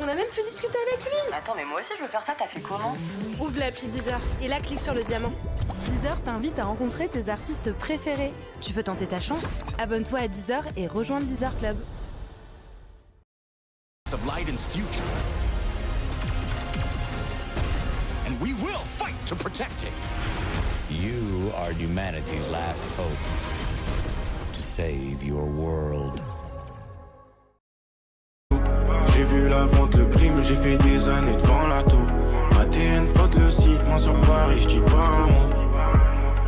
On a même pu discuter avec lui. Attends, mais moi aussi je veux faire ça, t'as fait comment? Ouvre l'appli Deezer et là clique sur le diamant. Deezer t'invite à rencontrer tes artistes préférés. Tu veux tenter ta chance? Abonne-toi à Deezer et rejoins le Deezer Club. Of Leiden's future. And we will fight to protect it. You are humanity's last hope to save your world. J'ai vu la vente, le crime, j'ai fait des années devant la tour. Ma TN frotte le site, moi sur Paris, j'dis pas un mot.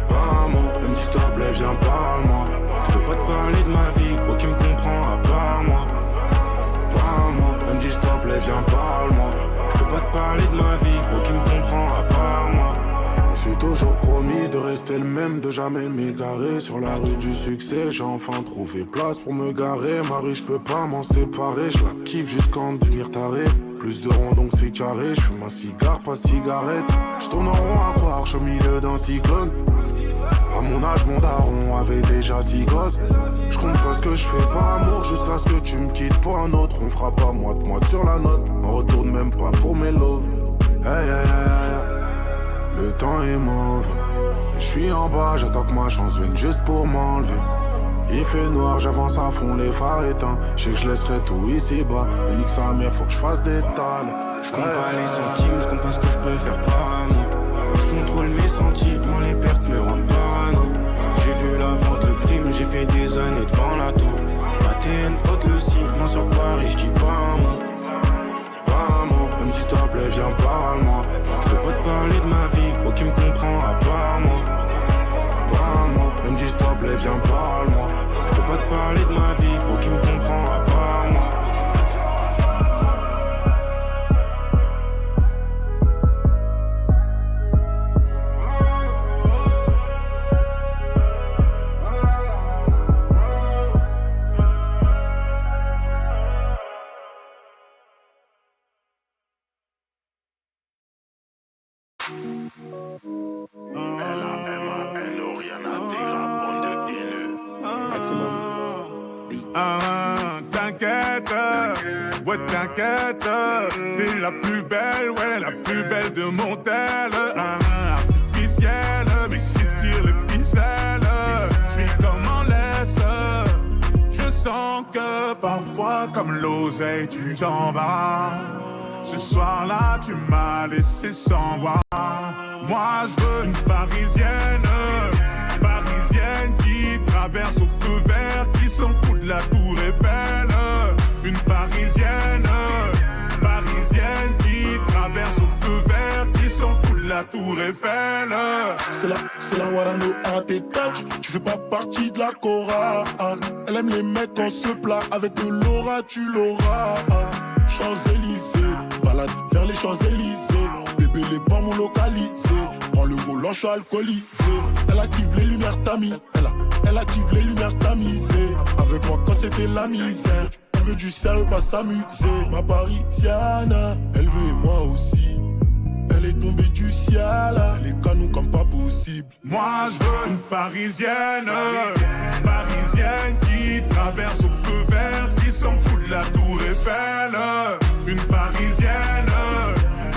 Pas un mot, elle me dit stop, viens parle-moi. J'peux pas te parler de ma vie, gros qui me comprend à part moi. Pas un mot, elle me dit stop, viens parle-moi. J'peux pas te parler de ma vie, gros qui me comprend à part moi. Je me suis toujours promis de rester le même, de jamais m'égarer. Sur la rue du succès, j'ai enfin trouvé place pour me garer. Marie, je peux pas m'en séparer, je la kiffe jusqu'à en devenir taré. Plus de ronds donc c'est carré, je fume un cigare, pas de cigarette. Je tourne en rond à croire, je suis au milieu d'un cyclone. À mon âge, mon daron avait déjà 6 gosses. Je compte pas ce que je fais par amour, jusqu'à ce que tu me quittes pour un autre. On fera pas moite-moite sur la note, on retourne même pas pour mes loves. Hey, hey, hey, hey. Le temps est mauvais, je suis en bas, j'attends que ma chance vienne juste pour m'enlever. Il fait noir, j'avance à fond, les phares éteints. Je sais que je laisserai tout ici bas. Mais nique sa mère, faut que je fasse des tales. Je compte pas les centimes, je compte pas ce que je peux faire par amour. Je contrôle mes sentiments, les pertes me rendent parano. J'ai vu la vente, le crime, j'ai fait des années devant la tour. Ma TN frotte le site, moi sur Paris, j'dis pas un mot. Pas un mot, elle me dit s'il te plaît, viens parle-moi. J'peux pas te parler de ma vie, gros qui me comprend à part moi. Pas un mot, elle me dit s'il te plaît, viens parle-moi. J'peux pas te parler de ma vie, gros qui me comprend à part moi. T'inquiète, ouais t'inquiète, t'es la plus belle, ouais la plus belle de mon tel. Artificielle, mais si tire les ficelles, j'suis comme en laisse. Je sens que parfois comme l'oseille tu t'en vas. Ce soir-là tu m'as laissé sans voix. Moi je veux une parisienne, parisienne qui traverse au feu vert, qui s'en fout de la tour Eiffel. Une parisienne, parisienne qui traverse au feu vert, qui s'en fout de la tour Eiffel. C'est la Warano à tes touch, tu fais pas partie de la chorale. Elle aime les mecs en se plat, avec de l'aura tu l'auras. Champs-Élysées, balade vers les Champs-Élysées. Bébé les pommes localisés, prends le volant, je suis alcoolisé. Elle active les lumières tamis, elle active les lumières tamisées. Avec moi quand c'était la misère, elle veut du sérieux, pas s'amuser. Ma parisienne, elle veut moi aussi. Elle est tombée du ciel, elle est canon comme pas possible. Moi je veux une parisienne, parisienne qui traverse au feu vert, qui s'en fout de la tour Eiffel. Une parisienne,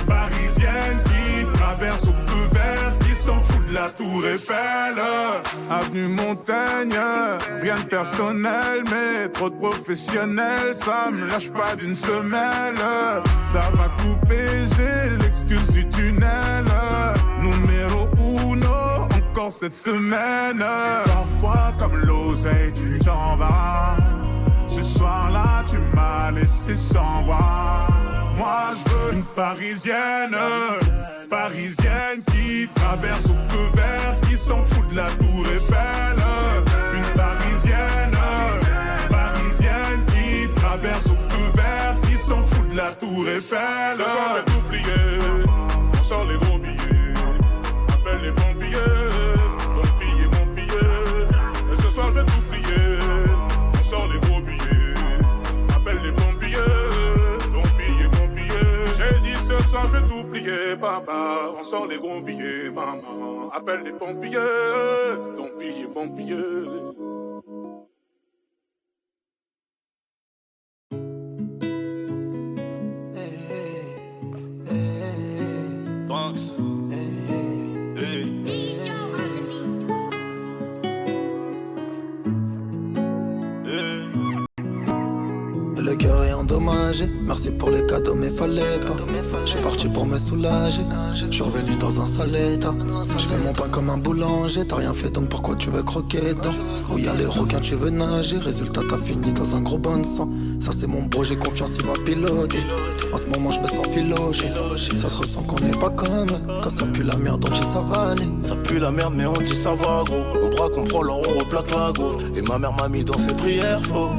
parisienne qui traverse au feu vert, qui s'en fout de la tour Eiffel. Avenue Montaigne, rien de personnel, mais trop de professionnels, ça me lâche pas d'une semelle. Ça va couper, j'ai l'excuse du tunnel. Numéro uno, encore cette semaine. Parfois comme l'oseille tu t'en vas. Ce soir-là tu m'as laissé sans voix. Moi je veux une parisienne, parisienne qui traverse au feu vert, qui s'en fout de la tour Eiffel. Une parisienne, parisienne qui traverse au feu vert, qui s'en fout de la tour Eiffel. Ce soir je vais t'oublier, on sort les gros billets. Appelle les pompiers, ton billet, mon billet. Et ce soir je vais t'oublier, on sort les gros billets. Appelle les pompiers, ton billet, mon billet. J'ai dit ce soir je vais t'oublier, papa. On sort les gros billets, maman. Appelle les pompiers, ton billet, mon billet. le cœur est endommagé. Merci pour les cadeaux, mais fallait pas. Je suis parti pour me soulager. Je suis revenu dans un sale état. Je fais mon pain comme un boulanger. T'as rien fait donc pourquoi tu veux croquer dedans? Où y a les requins, tu veux nager. Résultat, t'as fini dans un gros bain de sang. Ça, c'est mon bro, j'ai confiance, il va piloter. En ce moment, je me sens filoché. Ça se ressent qu'on n'est pas comme quand ça pue la merde, on dit ça va aller. Ça pue la merde, mais on dit ça va, gros. On braque, on prend l'or, on replaque la gaufre. Et ma mère m'a mis dans ses prières, faux.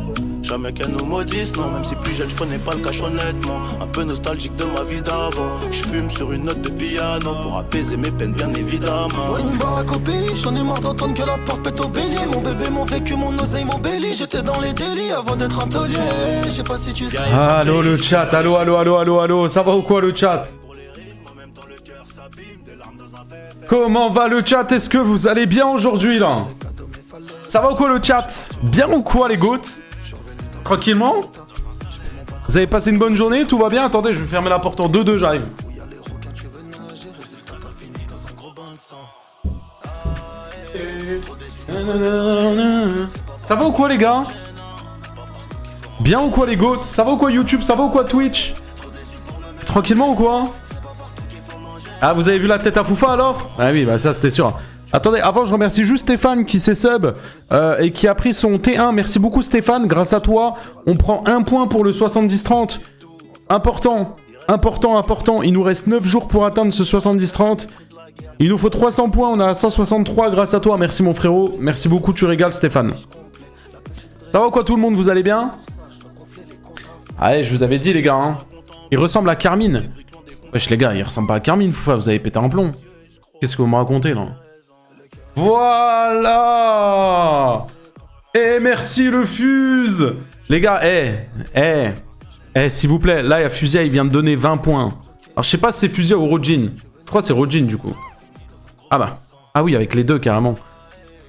Jamais qu'elle nous maudisse, non. Même si plus jeune, je prenais pas le cash honnêtement. Un peu nostalgique de ma vie d'avant. Je fume sur une note de piano pour apaiser mes peines, bien évidemment. Vois une baraque au pays, j'en ai marre d'entendre que la porte pète au bélier. Mon bébé, mon vécu, mon oseille, mon béli. J'étais dans les délits avant d'être un taulier. Je sais pas si tu sais. Allô le chat, allô, ça va ou quoi le chat? Comment va le chat? Est-ce que vous allez bien aujourd'hui là? Ça va ou quoi le chat? Bien ou quoi les gouttes? Tranquillement? Vous avez passé une bonne journée? Tout va bien? Attendez, je vais fermer la porte en 2-2, j'arrive. Ça va ou quoi les gars? Bien ou quoi les gouttes? Ça va ou quoi YouTube? Ça va ou quoi Twitch? Tranquillement ou quoi? Ah, vous avez vu la tête à Foufa alors? Ah oui, bah ça c'était sûr. Attendez, avant je remercie juste Stéphane qui s'est sub et qui a pris son T1. Merci beaucoup Stéphane, grâce à toi, on prend 1 point pour le 70-30. Important, important, important. Il nous reste 9 jours pour atteindre ce 70-30. Il nous faut 300 points, on a 163 grâce à toi. Merci mon frérot, merci beaucoup, tu régales Stéphane. Ça va ou quoi tout le monde, vous allez bien? Allez, je vous avais dit les gars, hein. Il ressemble à Carmine. Wesh les gars, il ressemble pas à Carmine, Foufa, vous avez pété un plomb. Qu'est-ce que vous me racontez là? Voilà. Eh, merci le Fuse. Les gars, s'il vous plaît. Là, il y a Fusia, il vient de donner 20 points. Alors, je sais pas si c'est Fusia ou Rojin. Je crois que c'est Rojin, du coup. Ah bah. Ah oui, avec les deux, carrément.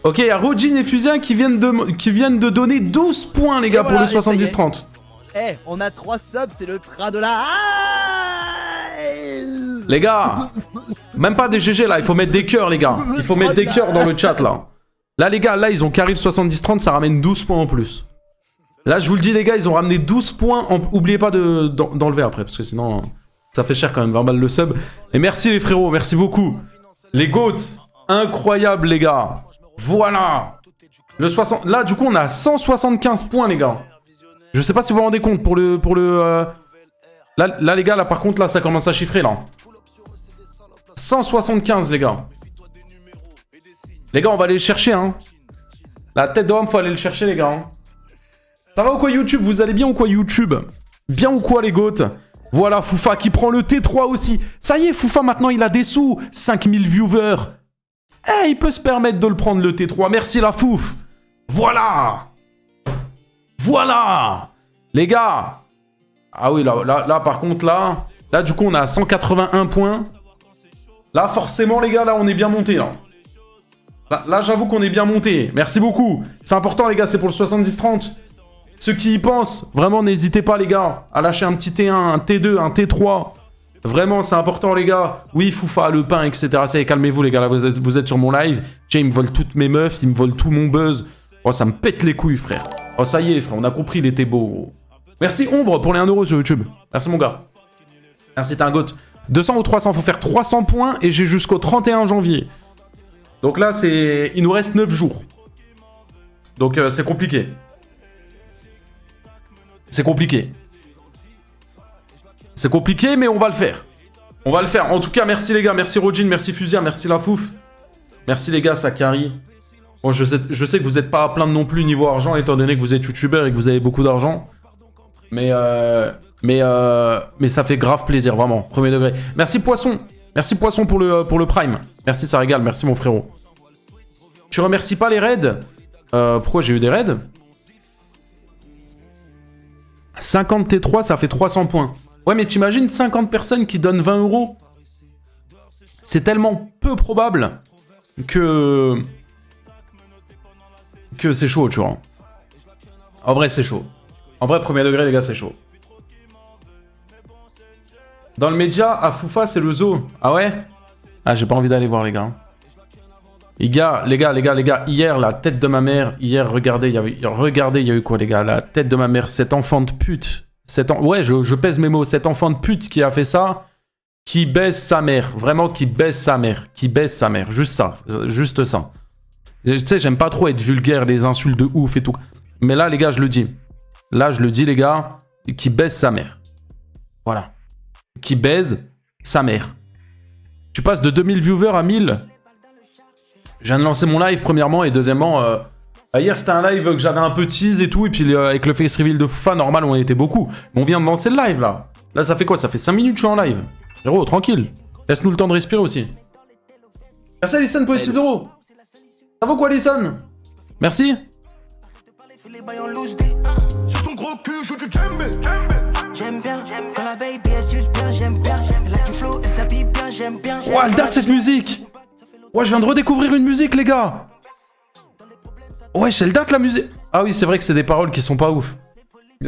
Ok, il y a Rojin et Fusia qui viennent de donner 12 points, les gars, pour le 70-30. Eh, on a 3 subs, c'est le train de la... Les gars, même pas des GG là, il faut mettre des cœurs les gars. Il faut mettre des cœurs dans le chat là. Là les gars, là ils ont carré le 70-30, ça ramène 12 points en plus. Là je vous le dis les gars, ils ont ramené 12 points. Oubliez pas d'enlever après, parce que sinon ça fait cher quand même, 20 balles le sub. Et merci les frérots, merci beaucoup. Les GOATs, incroyable les gars. Voilà. Le 60... Là du coup on a 175 points les gars. Je sais pas si vous vous rendez compte pour le... Là les gars, là par contre là ça commence à chiffrer là. 175 les gars. Les gars on va aller le chercher hein. La tête d'homme faut aller le chercher les gars hein. Ça va ou quoi YouTube? Vous allez bien ou quoi YouTube? Bien ou quoi les goats? Voilà Foufa qui prend le T3 aussi. Ça y est Foufa maintenant il a des sous. 5000 viewers. Eh il peut se permettre de le prendre le T3. Merci la Fouf. Voilà. Voilà. Les gars. Ah oui là par contre là du coup on a 181 points. Là, forcément, les gars, là, on est bien monté, là. Là, j'avoue qu'on est bien monté. Merci beaucoup. C'est important, les gars, c'est pour le 70-30. Ceux qui y pensent, vraiment, n'hésitez pas, les gars, à lâcher un petit T1, un T2, un T3. Vraiment, c'est important, les gars. Oui, Foufa, le pain, etc. Ça y est, calmez-vous, les gars, là, vous êtes sur mon live. Jay, il me vole toutes mes meufs, il me vole tout mon buzz. Oh, ça me pète les couilles, frère. Oh, ça y est, frère, on a compris, il était beau. Merci, Ombre, pour les 1 € sur YouTube. Merci, mon gars. Merci, t'es un goat. 200 ou 300, faut faire 300 points et j'ai jusqu'au 31 janvier. Donc là, il nous reste 9 jours. Donc c'est compliqué. C'est compliqué. C'est compliqué, mais on va le faire. On va le faire. En tout cas, merci les gars. Merci Rojin, merci Fusia, merci la Fouf. Merci les gars, ça carry. Bon, je sais que vous n'êtes pas à plaindre non plus niveau argent, étant donné que vous êtes youtubeur et que vous avez beaucoup d'argent. Mais ça fait grave plaisir, vraiment. Premier degré. Merci Poisson. Merci Poisson pour le Prime. Merci, ça régale. Merci mon frérot. Tu remercies pas les raids? Pourquoi j'ai eu des raids? 50 T3, ça fait 300 points. Ouais, mais t'imagines 50 personnes qui donnent 20 €? C'est tellement peu probable que c'est chaud, tu vois. En vrai, c'est chaud. En vrai, premier degré, les gars, c'est chaud. Dans le média, à Foufa, c'est le zoo. Ah ouais? Ah, j'ai pas envie d'aller voir, les gars. Les gars, hier, la tête de ma mère, hier, regardez, il y a eu quoi, les gars? La tête de ma mère, cet enfant de pute. Ouais, je pèse mes mots, cet enfant de pute qui a fait ça, qui baise sa mère. Vraiment, qui baise sa mère. Juste ça. Juste ça. Tu sais, j'aime pas trop être vulgaire, les insultes de ouf et tout. Mais là, les gars, je le dis. Là, je le dis, les gars, qui baise sa mère. Voilà. Qui baise sa mère. Tu passes de 2000 viewers à 1000. Je viens de lancer mon live, premièrement, et deuxièmement, hier, c'était un live que j'avais un peu tease et tout, et puis avec le face reveal de Foufa, normal, on était beaucoup. Mais on vient de lancer le live, là. Là, ça fait quoi? Ça fait 5 minutes que je suis en live. Héros, tranquille. Laisse-nous le temps de respirer aussi. Merci Alison pour les 6 €. Ça vaut quoi, Alison? Merci. Sur son gros cul, joue du djembé. J'aime bien, quand la baby elle suce bien, j'aime bien. Elle a du flow, elle s'habille bien, j'aime bien. Ouah, elle date cette musique. Ouais, je viens de redécouvrir une musique, les gars. Ouais, elle date la musique. Ah oui, c'est vrai que c'est des paroles qui sont pas ouf.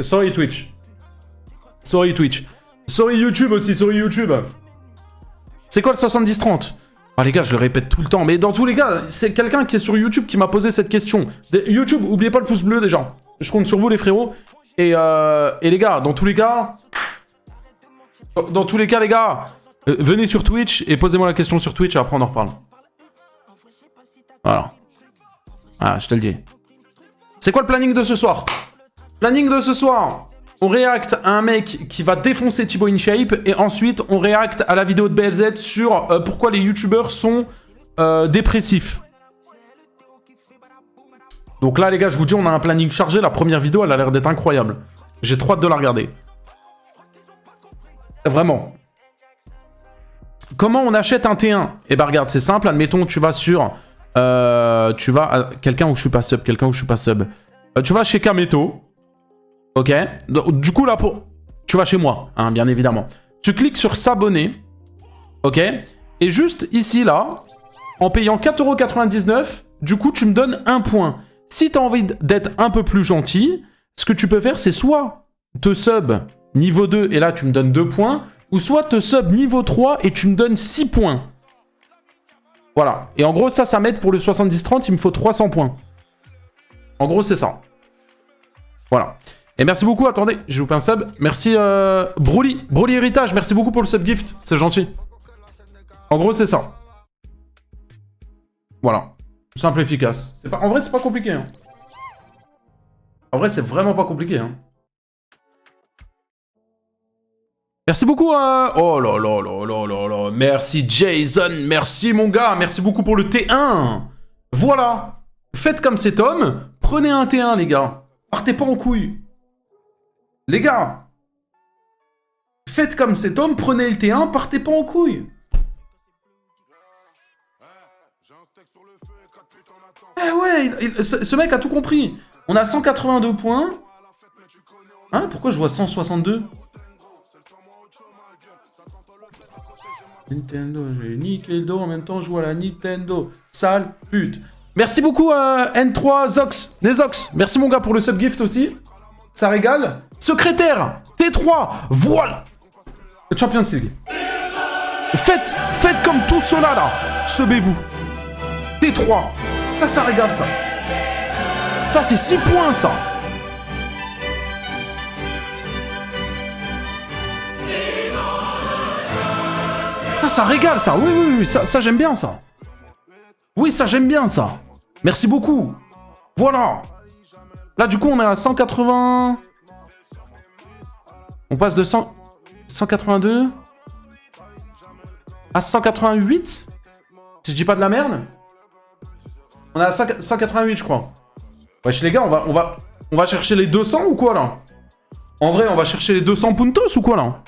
Sorry Twitch. Sorry Twitch. Sorry YouTube aussi, sorry YouTube. C'est quoi le 70-30? Ah les gars, je le répète tout le temps, mais dans tous les cas, c'est quelqu'un qui est sur YouTube qui m'a posé cette question. YouTube, oubliez pas le pouce bleu déjà. Je compte sur vous les frérots. Et les gars, dans tous les cas... Dans tous les cas, les gars, venez sur Twitch et posez-moi la question sur Twitch et après on en reparle. Voilà. Ah, je te le dis. C'est quoi le planning de ce soir? Planning de ce soir, on réacte à un mec qui va défoncer Thibaut InShape et ensuite on réacte à la vidéo de BLZ sur pourquoi les youtubeurs sont dépressifs. Donc là les gars, je vous dis, on a un planning chargé. La première vidéo, elle a l'air d'être incroyable. J'ai trop hâte de la regarder. Vraiment. Comment on achète un T1? Eh ben regarde, c'est simple. Admettons, tu vas sur... tu vas à quelqu'un où je suis pas sub. Tu vas chez Kameto. Ok. Du coup, là, tu vas chez moi, hein, bien évidemment. Tu cliques sur s'abonner. Ok. Et juste ici, là, en payant 4,99 €, du coup, tu me donnes 1 point. Si tu as envie d'être un peu plus gentil, ce que tu peux faire, c'est soit te sub niveau 2 et là, tu me donnes 2 points, ou soit te sub niveau 3 et tu me donnes 6 points. Voilà. Et en gros, ça m'aide pour le 70-30, il me faut 300 points. En gros, c'est ça. Voilà. Et merci beaucoup, attendez, j'ai loupé un sub. Merci Broly Héritage, merci beaucoup pour le sub gift, c'est gentil. En gros, c'est ça. Voilà. Simple et efficace. En vrai, c'est pas compliqué. Hein. En vrai, c'est vraiment pas compliqué. Hein. Merci beaucoup. Oh là là là là là là. Merci Jason, merci mon gars, merci beaucoup pour le T1. Voilà. Faites comme cet homme, prenez un T1 les gars. Partez pas en couille. Les gars, faites comme cet homme, prenez le T1, partez pas en couille. Eh ouais, ce mec a tout compris. On a 182 points. Hein, pourquoi je vois 162? Nintendo, j'ai niqué le dos, en même temps je joue à la Nintendo. Sale pute. Merci beaucoup à N3 Zox, Nezox. Merci mon gars pour le subgift aussi. Ça régale. Secrétaire, T3, voilà. Le Champions League. Faites comme tout cela là. Subez-vous. T3. Ça régale ça. Ça c'est 6 points ça. Ça régale ça. Oui, ça j'aime bien ça. Oui, ça j'aime bien ça. Merci beaucoup. Voilà. Là du coup on est à 180. On passe de 182 à 188. Si je dis pas de la merde. On est à 188 je crois. Wesh les gars, on va chercher les 200 ou quoi là? En vrai, on va chercher les 200 puntos ou quoi là?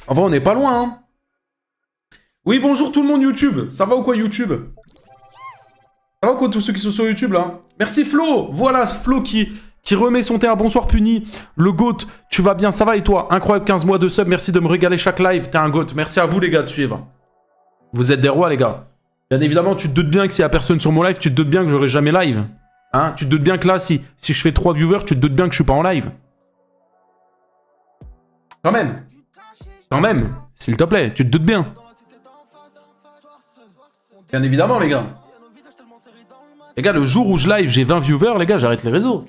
En vrai, on n'est pas loin, hein. Oui, bonjour tout le monde YouTube. Ça va ou quoi YouTube? Ça va ou quoi tous ceux qui sont sur YouTube là? Merci Flo. Voilà Flo qui remet son thé à bonsoir puni. Le GOAT, tu vas bien, ça va et toi? Incroyable 15 mois de sub, merci de me régaler chaque live. T'es un GOAT. Merci à vous les gars de suivre. Vous êtes des rois les gars. Bien évidemment, tu te doutes bien que s'il y a personne sur mon live, tu te doutes bien que j'aurai jamais live. Hein? Tu te doutes bien que là, si je fais 3 viewers, tu te doutes bien que je suis pas en live. Quand même. S'il te plaît, tu te doutes bien. Bien évidemment, les gars. Les gars, le jour où je live, j'ai 20 viewers, les gars, j'arrête les réseaux.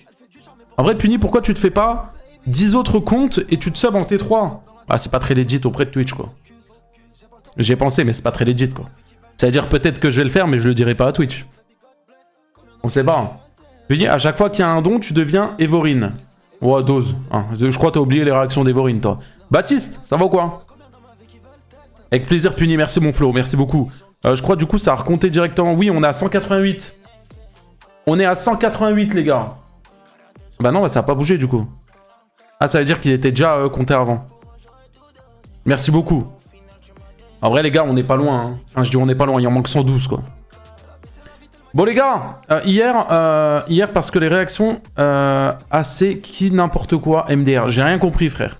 En vrai, Puni, pourquoi tu te fais pas 10 autres comptes et tu te subs en T3? Ah, c'est pas très legit auprès de Twitch, quoi. J'ai pensé, mais c'est pas très legit, quoi. Ça veut dire peut-être que je vais le faire, mais je le dirai pas à Twitch. On sait pas. Hein. Puni, à chaque fois qu'il y a un don, tu deviens Evorine. Ouais, dose. Hein. Je crois que t'as oublié les réactions d'Evorine, toi. Baptiste, ça va ou quoi? Avec plaisir, Puni, merci mon Flo, merci beaucoup. Je crois du coup ça a recompté directement. Oui, on est à 188. On est à 188 les gars. Bah non, ça a pas bougé du coup. Ah, ça veut dire qu'il était déjà compté avant. Merci beaucoup. En vrai les gars, on n'est pas loin. Hein. Enfin, je dis on n'est pas loin, il en manque 112 quoi. Bon les gars, hier parce que les réactions assez qui n'importe quoi MDR. J'ai rien compris frère.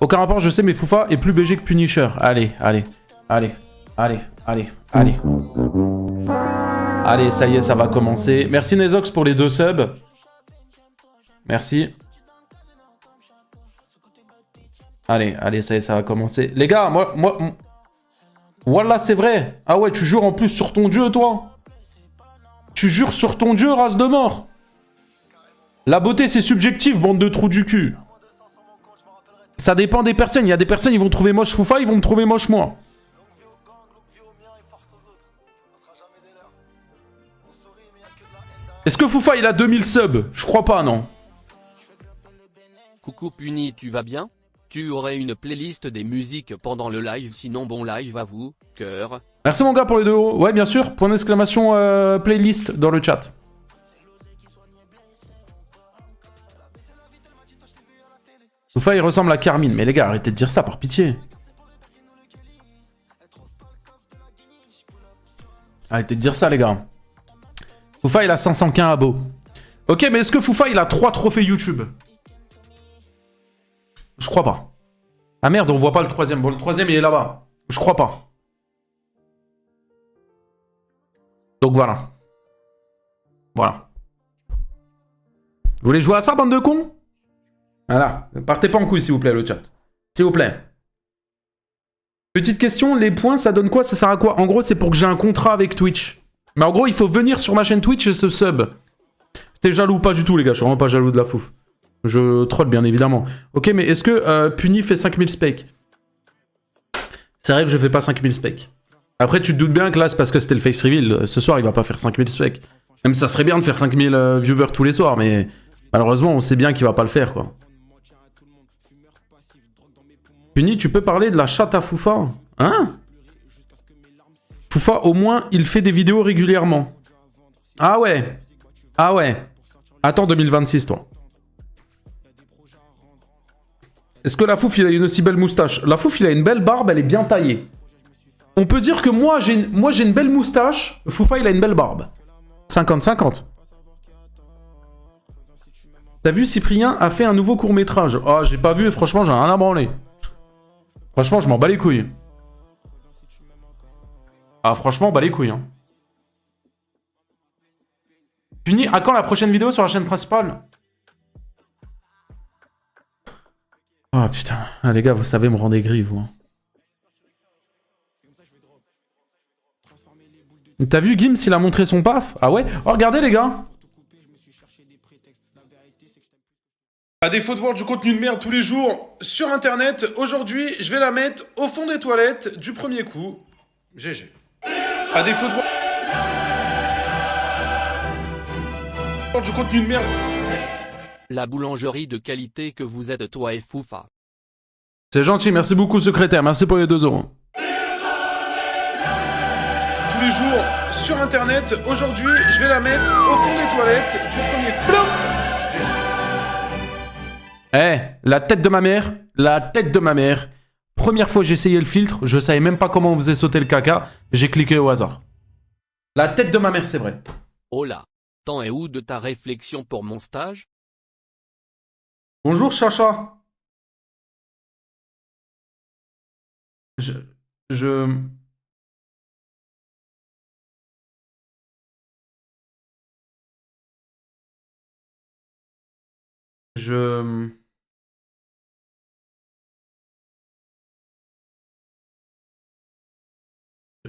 Aucun rapport, je sais, mais Foufa est plus BG que Punisher. Allez, allez, allez, allez. Allez, allez. Allez, ça y est, ça va commencer. Merci Nezox pour les 2 subs. Merci. Allez, allez, ça y est, ça va commencer. Les gars, moi... Wallah, c'est vrai. Ah ouais, tu jures en plus sur ton dieu, toi. Tu jures sur ton dieu, race de mort. La beauté, c'est subjectif, bande de trous du cul. Ça dépend des personnes. Il y a des personnes, ils vont trouver moche Foufa, ils vont me trouver moche moi. Est-ce que Foufa il a 2000 subs? Je crois pas, non. Coucou Puni, tu vas bien? Tu aurais une playlist des musiques pendant le live, sinon bon live à vous, cœur. Merci mon gars pour les 2 euros. Ouais, bien sûr, point d'exclamation playlist dans le chat. Foufa il ressemble à Carmine, mais les gars, arrêtez de dire ça par pitié. Arrêtez de dire ça les gars. Foufa il a 515 abos. Ok, mais est-ce que Foufa il a 3 trophées YouTube? Je crois pas. Ah merde, on voit pas le 3ème. Bon, le 3ème il est là-bas. Je crois pas. Donc voilà. Voilà. Vous voulez jouer à ça, bande de cons? Voilà. Partez pas en couille, s'il vous plaît, le chat. S'il vous plaît. Petite question, les points, ça donne quoi? Ça sert à quoi? En gros, c'est pour que j'ai un contrat avec Twitch. Mais en gros, il faut venir sur ma chaîne Twitch et se sub. T'es jaloux? Pas du tout, les gars. Je suis vraiment pas jaloux de la fouf. Je troll, bien évidemment. Ok, mais est-ce que Puni fait 5000 specs? C'est vrai que je fais pas 5000 specs. Après, tu te doutes bien que là, c'est parce que c'était le face reveal. Ce soir, il va pas faire 5000 specs. Même ça serait bien de faire 5000 viewers tous les soirs, mais malheureusement, on sait bien qu'il va pas le faire, quoi. Puni, tu peux parler de la chatte à Foufa? Hein? Foufa, au moins, il fait des vidéos régulièrement. Ah ouais. Ah ouais. Attends 2026, toi. Est-ce que la fouf, il a une aussi belle moustache? La fouf, il a une belle barbe, elle est bien taillée. On peut dire que moi, j'ai une belle moustache. Foufa, il a une belle barbe. 50-50. T'as vu, Cyprien a fait un nouveau court-métrage. Ah, j'ai pas vu et franchement, j'ai rien à branler. Franchement, je m'en bats les couilles. Ah, franchement, bats les couilles. Hein. Puni, à quand la prochaine vidéo sur la chaîne principale? Oh putain. Ah, les gars, vous savez me rendre aigri, vous. Hein. T'as vu Gims, il a montré son paf? Ah ouais? Oh, regardez, les gars. À défaut de voir du contenu de merde tous les jours sur internet, aujourd'hui, je vais la mettre au fond des toilettes du premier coup. GG. À défaut de voir du contenu de merde. La boulangerie de qualité que vous êtes toi et Foufa. C'est gentil, merci beaucoup secrétaire, merci pour les 2 euros. Tous les jours sur internet, aujourd'hui, je vais la mettre au fond des toilettes du premier coup. Eh, la tête de ma mère, la tête de ma mère. Première fois que j'ai essayé le filtre, je savais même pas comment on faisait sauter le caca, j'ai cliqué au hasard. La tête de ma mère, c'est vrai. Oh là, t'en es où de ta réflexion pour mon stage? Bonjour Chacha. Je...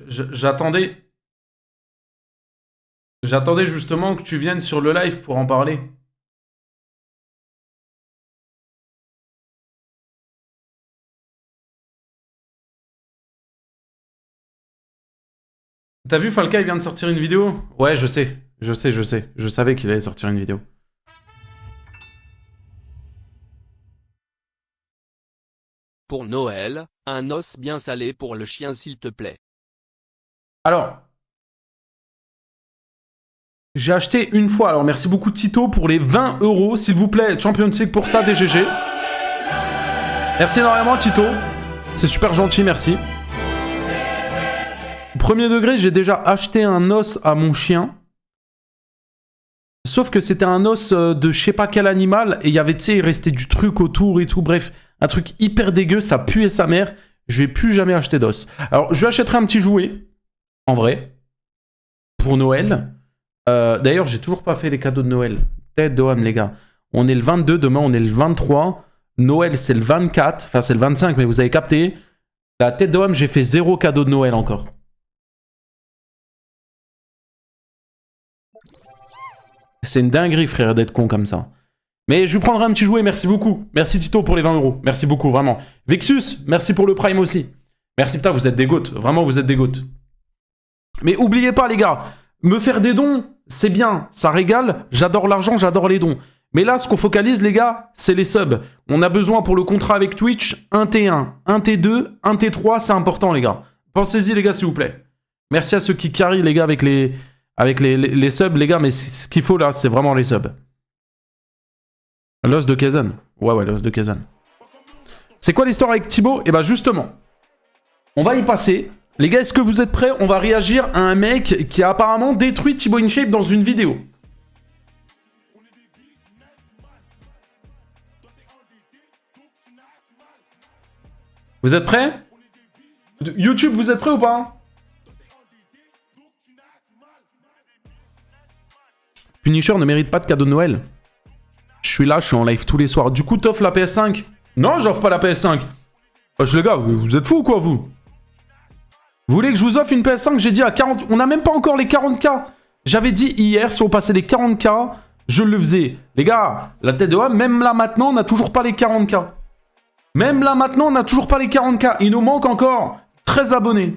J'attendais justement que tu viennes sur le live pour en parler. T'as vu, Falca, il vient de sortir une vidéo? Ouais, je sais. Je savais qu'il allait sortir une vidéo. Pour Noël, un os bien salé pour le chien s'il te plaît. Alors, j'ai acheté une fois. Alors, merci beaucoup Tito pour les 20 €, s'il vous plaît. Champions League pour ça, DGG. Merci énormément Tito. C'est super gentil, merci. Premier degré, j'ai déjà acheté un os à mon chien. Sauf que c'était un os de je sais pas quel animal. Et il y avait, tu sais, il restait du truc autour et tout. Bref, un truc hyper dégueu, ça puait sa mère. Je vais plus jamais acheter d'os. Alors, je lui achèterai un petit jouet. En vrai. Pour Noël. D'ailleurs, j'ai toujours pas fait les cadeaux de Noël. Tête d'homme, les gars. On est le 22, demain on est le 23. Noël, c'est le 24. Enfin, c'est le 25, mais vous avez capté. La tête d'homme, j'ai fait 0 cadeau de Noël encore. C'est une dinguerie, frère, d'être con comme ça. Mais je lui prendrai un petit jouet, merci beaucoup. Merci Tito pour les 20 €. Merci beaucoup, vraiment. Vexus, merci pour le Prime aussi. Merci, putain, vous êtes des goats. Vraiment, vous êtes des goats. Mais oubliez pas, les gars, me faire des dons, c'est bien. Ça régale. J'adore l'argent, j'adore les dons. Mais là, ce qu'on focalise, les gars, c'est les subs. On a besoin pour le contrat avec Twitch, 1 T1, 1 T2, 1 T3, c'est important, les gars. Pensez-y, les gars, s'il vous plaît. Merci à ceux qui carry, les gars, avec les subs, les gars, mais ce qu'il faut là, c'est vraiment les subs. L'os de Kazan. Ouais, l'os de Kazan. C'est quoi l'histoire avec Thibaut? Et bah justement, on va y passer. Les gars, est-ce que vous êtes prêts? On va réagir à un mec qui a apparemment détruit Thibaut InShape dans une vidéo. Vous êtes prêts? YouTube, vous êtes prêts ou pas? Punisher ne mérite pas de cadeau de Noël. Je suis là, je suis en live tous les soirs. Du coup, t'offres la PS5? Non, j'offre pas la PS5. Wesh les gars, vous êtes fous ou quoi, vous? Vous voulez que je vous offre une PS5? J'ai dit à 40... On n'a même pas encore les 40K. J'avais dit hier, si on passait les 40K, je le faisais. Les gars, la tête de homme, même là maintenant, on n'a toujours pas les 40K. Même là maintenant, on n'a toujours pas les 40K. Il nous manque encore 13 abonnés.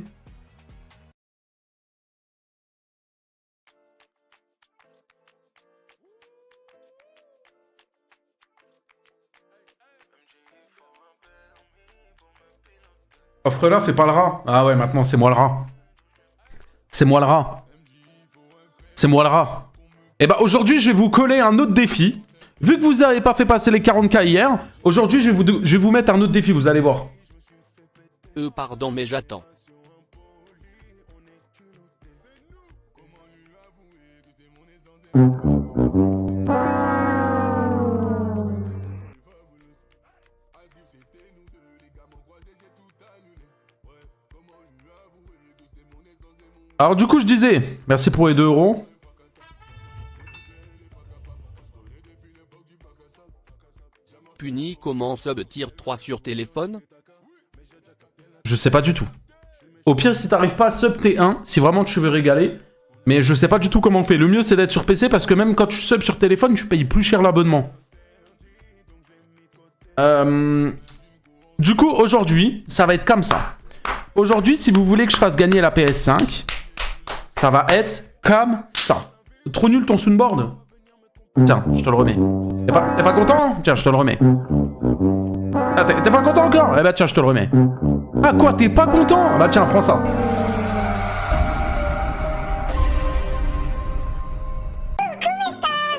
Offre-la, fais pas le rat. Ah ouais, maintenant c'est moi le rat. C'est moi le rat. C'est moi le rat. Et bah aujourd'hui, je vais vous coller un autre défi. Vu que vous n'avez pas fait passer les 40K hier, aujourd'hui, je vais vous mettre un autre défi, vous allez voir. Pardon, mais j'attends. Alors du coup, je disais, merci pour les 2 €. Puni comment sub tier 3 sur téléphone? Je sais pas du tout. Au pire, si t'arrives pas à sub T1, si vraiment tu veux régaler, mais je sais pas du tout comment on fait. Le mieux, c'est d'être sur PC parce que même quand tu sub sur téléphone, tu payes plus cher l'abonnement. Du coup, aujourd'hui, ça va être comme ça. Aujourd'hui, si vous voulez que je fasse gagner la PS5, ça va être comme ça. Trop nul ton soundboard? Tiens, je te le remets. T'es pas content? Tiens, je te le remets. Ah, t'es pas content encore? Eh bah tiens, je te le remets. Ah quoi, t'es pas content? Bah tiens, prends ça.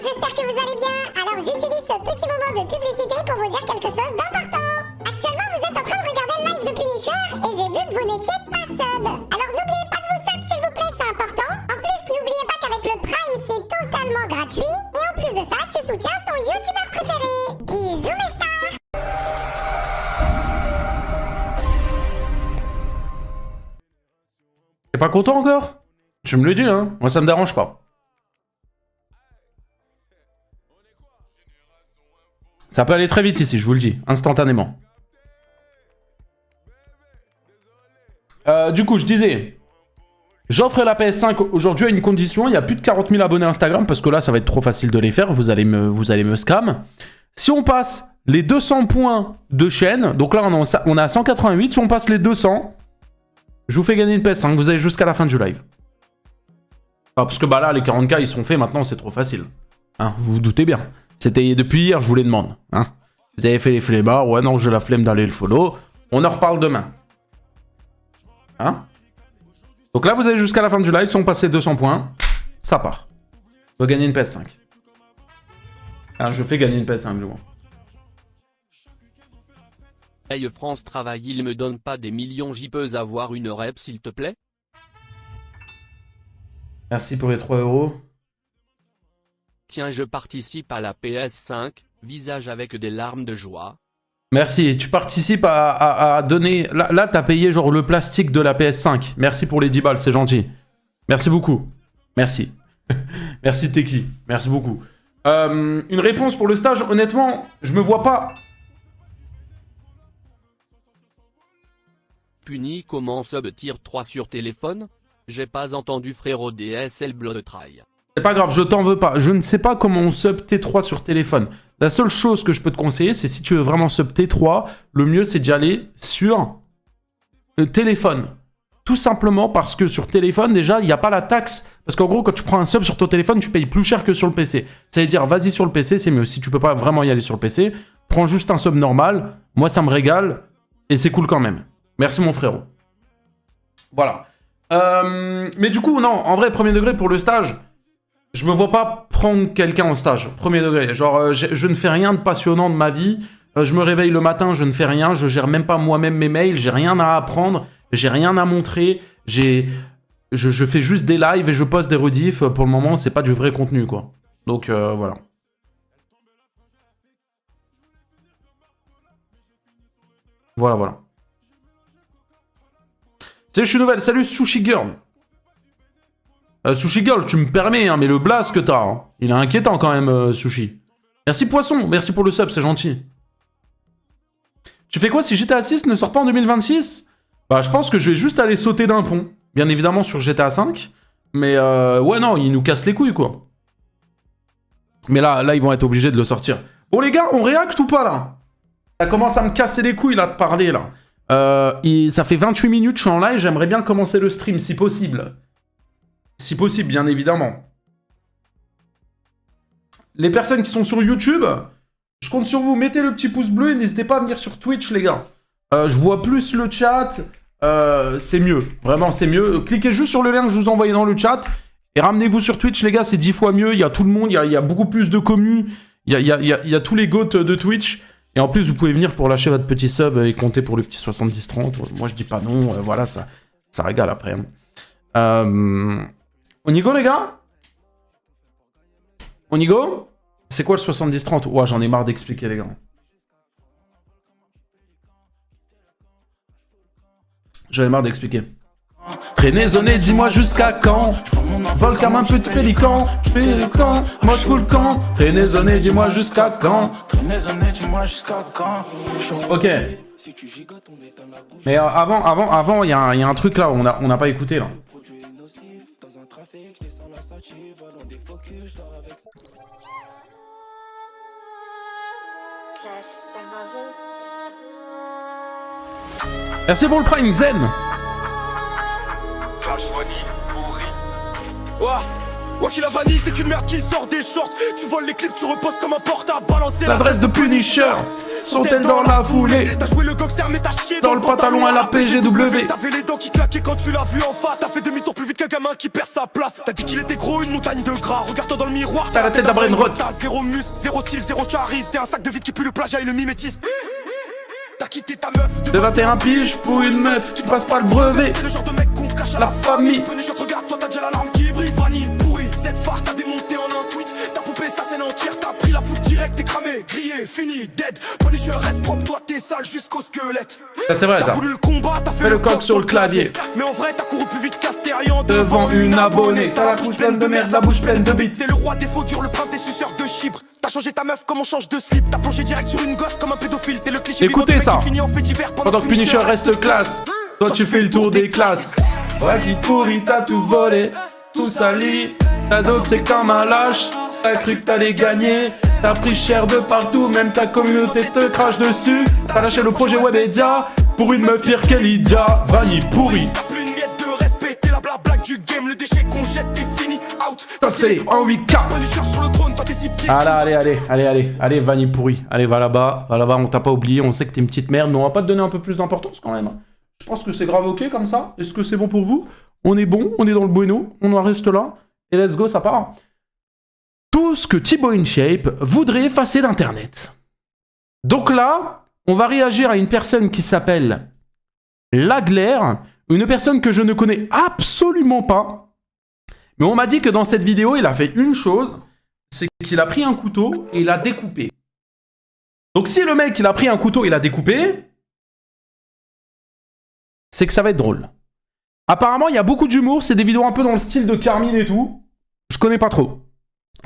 J'espère que vous allez bien. Alors j'utilise ce petit moment de publicité pour vous dire quelque chose d'important. Actuellement, vous êtes en train de regarder le live de Punisher et j'ai vu que vous n'étiez pas sub. Alors n'oubliez pas de vous sub s'il vous plaît, c'est important. En plus, n'oubliez pas qu'avec le Prime, c'est totalement gratuit. Et en plus de ça, tu soutiens ton YouTuber préféré. Bisous mes stars. T'es pas content encore? Tu me le dis, hein. Moi, ça me dérange pas. Ça peut aller très vite ici, je vous le dis, instantanément. Du coup, je disais, J'offre la PS5 aujourd'hui à une condition, il y a plus de 40 000 abonnés Instagram, parce que là, ça va être trop facile de les faire, vous allez me scam. Si on passe les 200 points de chaîne, donc là, on a 188, si on passe les 200, je vous fais gagner une PS5, vous avez jusqu'à la fin du live. Ah, parce que bah là, les 40K, ils sont faits, maintenant, c'est trop facile. Hein, vous vous doutez bien. C'était depuis hier, je vous les demande. Hein. Vous avez fait les flemmards, ouais, non, j'ai la flemme d'aller le follow. On en reparle demain. Hein? Donc là, vous avez jusqu'à la fin du live. Si on passe les 200 points, ça part. On va gagner une PS5. Ah, je fais gagner une PS5, loin. Hey France Travail, il me donne pas des millions, j'y peux avoir une rep s'il te plaît? Merci pour les 3 €. Tiens, je participe à la PS5, visage avec des larmes de joie. Merci, tu participes à donner... Là t'as payé genre le plastique de la PS5. Merci pour les 10 balles, c'est gentil. Merci beaucoup. Merci. Merci Teki, merci beaucoup. Une réponse pour le stage, honnêtement, je me vois pas... Puni comment sub tier 3 sur téléphone? J'ai pas entendu frérot DSL Blood Try. C'est pas grave, je t'en veux pas. Je ne sais pas comment on sub T3 sur téléphone. La seule chose que je peux te conseiller, c'est si tu veux vraiment sub T3, le mieux c'est d'y aller sur le téléphone. Tout simplement parce que sur téléphone, déjà, il n'y a pas la taxe. Parce qu'en gros, quand tu prends un sub sur ton téléphone, tu payes plus cher que sur le PC. Ça veut dire, vas-y sur le PC, c'est mieux. Si tu peux pas vraiment y aller sur le PC, prends juste un sub normal. Moi, ça me régale et c'est cool quand même. Merci mon frérot. Voilà. Mais du coup, non, en vrai, premier degré pour le stage... Je me vois pas prendre quelqu'un en stage, premier degré. Genre, je ne fais rien de passionnant de ma vie. Je me réveille le matin, je ne fais rien. Je gère même pas moi-même mes mails. J'ai rien à apprendre. J'ai rien à montrer. Je fais juste des lives et je poste des rediffs. Pour le moment, c'est pas du vrai contenu, quoi. Donc, voilà. Voilà. Salut, je suis nouvelle. Salut, Sushi Girl. Sushi Girl, tu me permets, hein, mais le blast que t'as, hein, il est inquiétant quand même, Sushi. Merci Poisson, merci pour le sub, c'est gentil. Tu fais quoi si GTA 6 ne sort pas en 2026? Bah, je pense que je vais juste aller sauter d'un pont. Bien évidemment sur GTA 5. Mais ouais, non, ils nous cassent les couilles, quoi. Mais là, ils vont être obligés de le sortir. Bon, les gars, on réacte ou pas, là? Ça commence à me casser les couilles, là, de parler, là. Ça fait 28 minutes, je suis en live, j'aimerais bien commencer le stream, si possible. Si possible, bien évidemment. Les personnes qui sont sur YouTube, je compte sur vous. Mettez le petit pouce bleu et n'hésitez pas à venir sur Twitch, les gars. Je vois plus le chat. C'est mieux. Vraiment, c'est mieux. Cliquez juste sur le lien que je vous envoyais dans le chat. Et ramenez-vous sur Twitch, les gars. C'est 10 fois mieux. Il y a tout le monde. Il y a beaucoup plus de commu. Il y a tous les goats de Twitch. Et en plus, vous pouvez venir pour lâcher votre petit sub et compter pour le petit 70-30. Moi, je dis pas non. Voilà, ça régale après. On y go, les gars? On y go? C'est quoi le 70-30? Ouah, j'en ai marre d'expliquer, les gars. J'en ai marre d'expliquer. Traînez, dis-moi jusqu'à quand? Vole comme un petit pélican. Moi je fous le camp. Traînez, dis-moi jusqu'à quand? Ok. Mais avant, il y a un truc là, on n'a pas écouté, là. Merci pour le Prime Zen. Wesh, la vanille, t'es qu'une merde qui sort des shorts. Tu voles les clips, tu reposes comme un porte à balancer. L'adresse de Punisher sont-elles dans la foulée? T'as joué le gangster mais t'as chié dans le pantalon à la PGW. T'avais les dents qui claquaient quand tu l'as vu en face. T'as fait demi-tour plus vite qu'un gamin qui perd sa place. T'as dit qu'il était gros, une montagne de gras. Regarde-toi dans le miroir, t'as la tête d'un brainrot. T'as zéro muscle, zéro style, zéro charisme. T'es un sac de vide qui pue le plagiat et le mimétisme. T'as quitté ta meuf de 21 piges pour une meuf qui passe pas le brevet. T'es le genre de mec qu'on cache à la famille. Punisher te regarde, toi t'as déjà l'alarme qui brille. Vanille pourrie, cette phare t'as démonté en un tweet. T'as pompé sa scène entière, t'as pris la foule direct, t'es cramé, grillé, fini, dead. Punisher reste propre, toi t'es sale jusqu'au squelette. Ça c'est vrai ça. T'as voulu le combat, t'as fait le coq sur le clavier. Mais en vrai t'as couru plus vite qu'Astérian devant une abonnée. T'as la bouche pleine de merde, la bouche pleine de bite. T'es le roi des faux durs, le prince des suceurs de chibre. T'as changé ta meuf comme on change de slip. T'as plongé direct sur une gosse comme un pédophile. T'es le cliché. Écoutez ça qui finit en fait divers pendant que Punisher reste classe. Toi tu fais le tour des classes. Vas-y pourri, t'as tout volé, tout sali. Ta dog c'est comme un lâche. T'as cru que t'allais gagner. T'as pris cher de partout, même ta communauté te crache dessus. T'as lâché le projet Webedia pour une meuf pire qu'Elidia. Vanille pourri. Plus une miette de respect, t'es la blague du game. Le déchet qu'on jette, t'es fini, out. Toi c'est en 8K. Punisher sur le trône, toi t'es 6 pieds. Allez, vanille pourri. Allez, va là-bas, on t'a pas oublié, on sait que t'es une petite merde, mais on va pas te donner un peu plus d'importance quand même. Je pense que c'est grave ok comme ça. Est-ce que c'est bon pour vous? On est bon, on est dans le bueno, on en reste là, et let's go, ça part. Tout ce que Thibaut InShape voudrait effacer d'internet. Donc là, on va réagir à une personne qui s'appelle Lagler, une personne que je ne connais absolument pas. Mais on m'a dit que dans cette vidéo, il a fait une chose, c'est qu'il a pris un couteau et il a découpé. Donc si le mec, il a pris un couteau et il a découpé, c'est que ça va être drôle. Apparemment, il y a beaucoup d'humour, c'est des vidéos un peu dans le style de Carmine et tout. Je connais pas trop.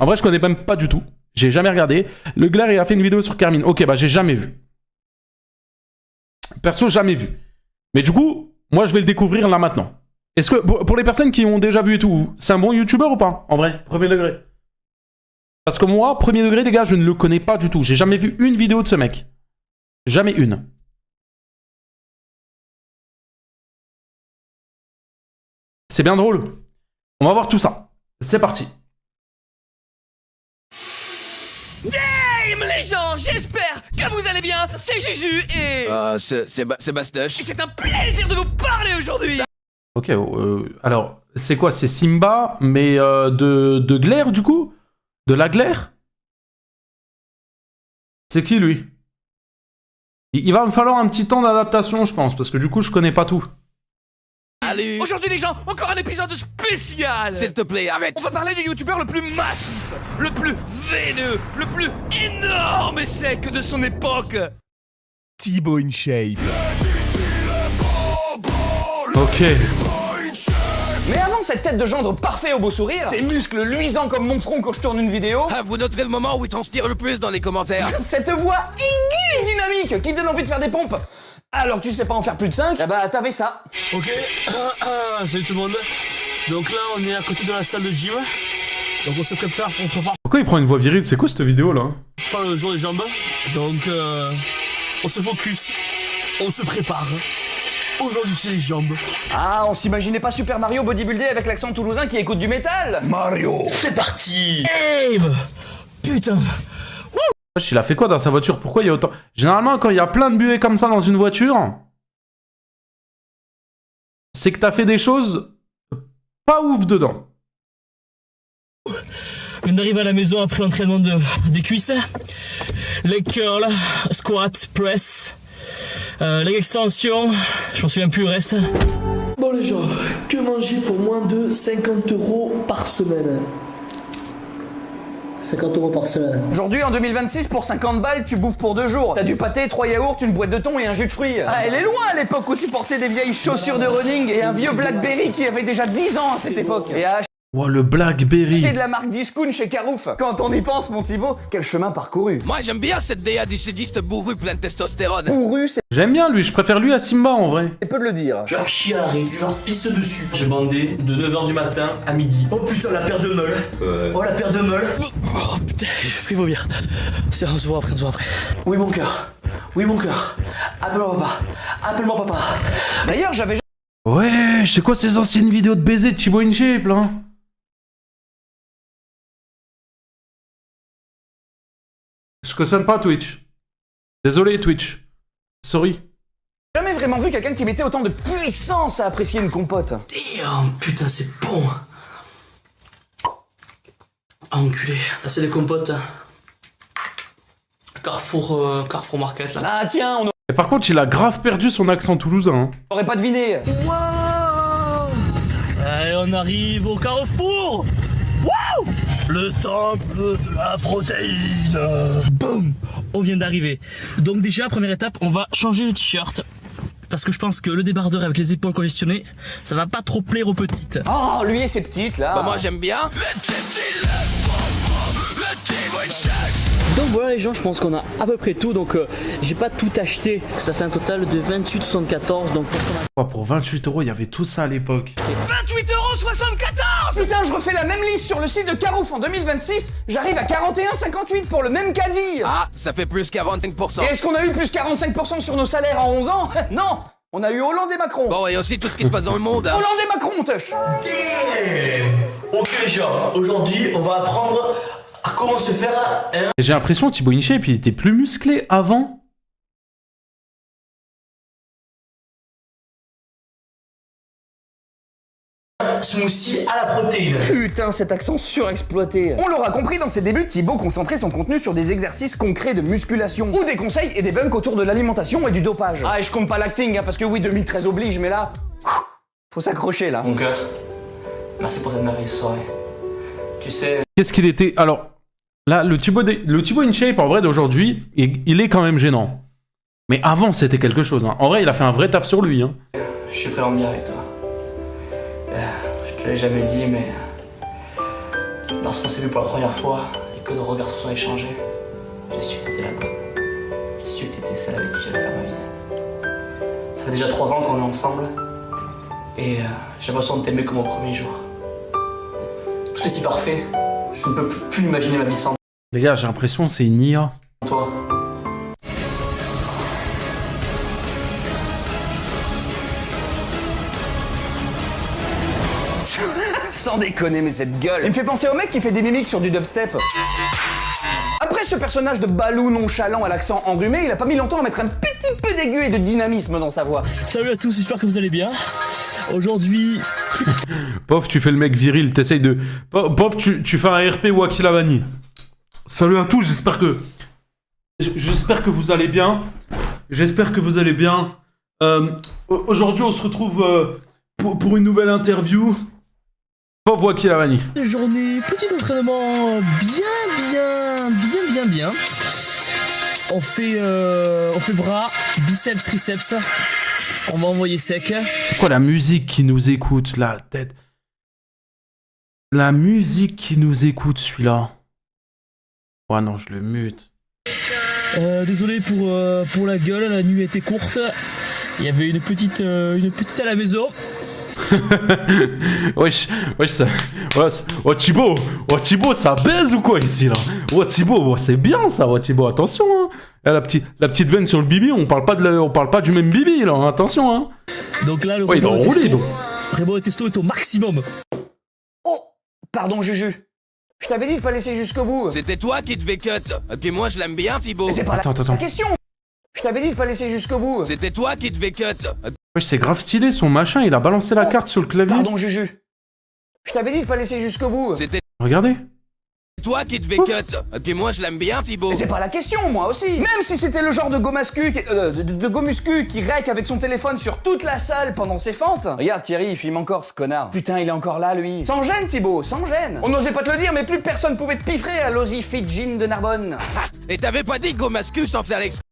En vrai, je connais même pas du tout. J'ai jamais regardé. Le Glaire, il a fait une vidéo sur Carmine. Ok, bah j'ai jamais vu. Perso, jamais vu. Mais du coup, moi, je vais le découvrir là maintenant. Est-ce que, pour les personnes qui ont déjà vu et tout, c'est un bon youtubeur ou pas? En vrai, premier degré. Parce que moi, premier degré, les gars, je ne le connais pas du tout. J'ai jamais vu une vidéo de ce mec. Jamais une. C'est bien drôle. On va voir tout ça. C'est parti. Game les gens, j'espère que vous allez bien, c'est Juju et... c'est Bastoche. Et c'est un plaisir de vous parler aujourd'hui. Ok, alors, c'est quoi? C'est Simba, mais de Glaire du coup? De la Glaire? C'est qui lui? Il va me falloir un petit temps d'adaptation, je pense, parce que du coup, je connais pas tout. Allez. Aujourd'hui les gens, encore un épisode spécial. S'il te plaît, arrête. On va parler du youtubeur le plus massif, le plus veineux, le plus énorme et sec de son époque. Thibaut InShape. Ok. Mais avant cette tête de gendre parfait au beau sourire, ces muscles luisants comme mon front quand je tourne une vidéo, Vous noterez le moment où il transpire le plus dans les commentaires. cette voix aiguë et dynamique qui donne envie de faire des pompes. Alors tu sais pas en faire plus de 5, ah bah t'avais ça. Ok, salut tout le monde. Donc là on est à côté de la salle de gym. Donc on se prépare, on prépare. Pourquoi il prend une voix virile? C'est quoi cette vidéo là? Pas le jour des jambes. Donc on se focus, on se prépare. Aujourd'hui c'est les jambes. Ah, on s'imaginait pas Super Mario bodybuildé avec l'accent toulousain qui écoute du métal. Mario, c'est parti. Putain. Il a fait quoi dans sa voiture? Pourquoi il y a autant... Généralement, quand il y a plein de buées comme ça dans une voiture, c'est que t'as fait des choses pas ouf dedans. Je viens d'arriver à la maison après l'entraînement des cuisses. Les curls, squat, press, leg extension, je m'en souviens plus le reste. Bon les gens, que manger pour moins de 50 € par semaine? 50 € par semaine. Aujourd'hui, en 2026, pour 50 balles, tu bouffes pour 2 jours. T'as du pâté, 3 yaourts, une boîte de thon et un jus de fruits. Ah, elle est loin à l'époque où tu portais des vieilles chaussures de running et un vieux Blackberry qui avait déjà 10 ans à cette époque. Et à Oh, le Blackberry. acheter de la marque Discount chez Carouf. Quand on y pense, mon Thibaut, quel chemin parcouru. Moi j'aime bien cette DA du sudiste bourru plein de testostérone. Bourru, c'est J'aime bien lui, je préfère lui à Simba en vrai. peu de le dire. Genre chiaré, genre pisse dessus. J'ai bandé de 9h du matin à midi. Oh putain, la paire de meules. Oh la paire de meules. Oh putain, je fais vomir. C'est on se voit après. Oui mon cœur. Oui mon cœur. Appelle-moi papa. Appelle-moi papa. D'ailleurs, j'avais Ouais, c'est quoi ces anciennes vidéos de baiser de Thibaut InShape là? Je cautionne pas Twitch. Désolé Twitch. Sorry. jamais vraiment vu quelqu'un qui mettait autant de puissance à apprécier une compote. Damn, putain, c'est bon. Enculé. Là, c'est les compotes. Carrefour Market, là. Ah, tiens, on Et par contre, il a grave perdu son accent toulousain. Hein. aurait pas deviné. Wow. Allez, on arrive au carrefour. Wow. Le temple de la protéine. Boum. On vient d'arriver. Donc déjà, première étape, on va changer le t-shirt. Parce que je pense que le débardeur avec les épaules congestionnées, ça va pas trop plaire aux petites. Oh, lui et ses petites, là. Bah moi j'aime bien. Donc voilà les gens, je pense qu'on a à peu près tout, donc j'ai pas tout acheté. Ça fait un total de 28,74, donc je pense qu'on a... Quoi, pour 28 €, il y avait tout ça à l'époque. 28,74 €. Putain, je refais la même liste sur le site de Carouf en 2026, j'arrive à 41,58 pour le même caddie. Ah, ça fait plus 45%. Et est-ce qu'on a eu plus 45% sur nos salaires en 11 ans? Non. On a eu Hollande et Macron. Bon, et aussi tout ce qui se passe dans le monde. Hein. Hollande et Macron, tush. Ok les gens, aujourd'hui on va apprendre à comment se faire un... J'ai l'impression que Thibaut InShape, il était plus musclé avant. smoothie à la protéine. Putain, cet accent surexploité. On l'aura compris dans ses débuts, Thibaut concentrait son contenu sur des exercices concrets de musculation ou des conseils et des bunks autour de l'alimentation et du dopage. Ah, et je compte pas l'acting, hein, parce que oui, 2013 oblige, mais là, faut s'accrocher là. Mon cœur, merci pour cette merveilleuse soirée. Tu sais... Qu'est-ce qu'il était... Alors, là, le Thibaut InShape, en vrai, d'aujourd'hui, il est quand même gênant. Mais avant, c'était quelque chose. Hein. En vrai, il a fait un vrai taf sur lui. Hein. Je suis vraiment bien avec toi. Je te l'ai jamais dit, mais... lorsqu'on s'est vu pour la première fois et que nos regards se sont échangés, j'ai su que t'étais la bonne. J'ai su que t'étais celle avec qui j'allais faire ma vie. Ça fait déjà 3 ans qu'on est ensemble. Et j'ai l'impression de t'aimer comme au premier jour. Tout est si parfait. Je ne peux plus imaginer ma vie sans Les gars, j'ai l'impression que c'est une IA. toi. Sans déconner, mais cette gueule. Il me fait penser au mec qui fait des mimiques sur du dubstep. Après ce personnage de balou nonchalant à l'accent enrhumé, il a pas mis longtemps à mettre un petit peu d'aigu et de dynamisme dans sa voix. Salut à tous, j'espère que vous allez bien. Aujourd'hui... Pof, tu fais le mec viril, t'essayes de... Pof, tu fais un RP Wakilavani. Salut à tous, j'espère que... J'espère que vous allez bien. J'espère que vous allez bien. Aujourd'hui, on se retrouve pour une nouvelle interview. Pof Wakilavani. Journée, petit entraînement bien. On fait bras, biceps, triceps. On va envoyer sec. C'est quoi la musique qui nous écoute, la tête? La musique qui nous écoute, celui-là. Ouais, non, je le mute. Désolé pour la gueule, la nuit était courte. Il y avait une petite à la maison. wesh, ça... Oh Thibaut, ça baise ou quoi ici, là? Oh Thibaut, c'est bien ça, Thibaut, attention, hein. La petite veine sur le bibi, on parle pas du même bibi, là, hein, attention, hein. Donc là, le Rebo Testo est au maximum. Oh, pardon Juju. Je t'avais dit de pas laisser jusqu'au bout. C'était toi qui devais cut. Et puis moi, je l'aime bien, Thibaut. Mais c'est pas la question. Je t'avais dit de pas laisser jusqu'au bout. C'était toi qui devais cut. Wesh, c'est grave stylé, son machin, il a balancé la carte sur le clavier. Pardon Juju. Je t'avais dit de pas laisser jusqu'au bout. C'était Regardez. toi qui devais cut. Et puis moi, je l'aime bien, Thibaut. Mais c'est pas la question, moi aussi. Même si c'était le genre de gomuscu qui rec avec son téléphone sur toute la salle pendant ses fentes. Regarde Thierry, il filme encore ce connard. Putain, il est encore là, lui. Sans gêne, Thibaut, sans gêne. On n'osait pas te le dire, mais plus personne pouvait te piffrer à l'Ozzy Fidjin de Narbonne. Et t'avais pas dit go mascu sans faire l'extrait.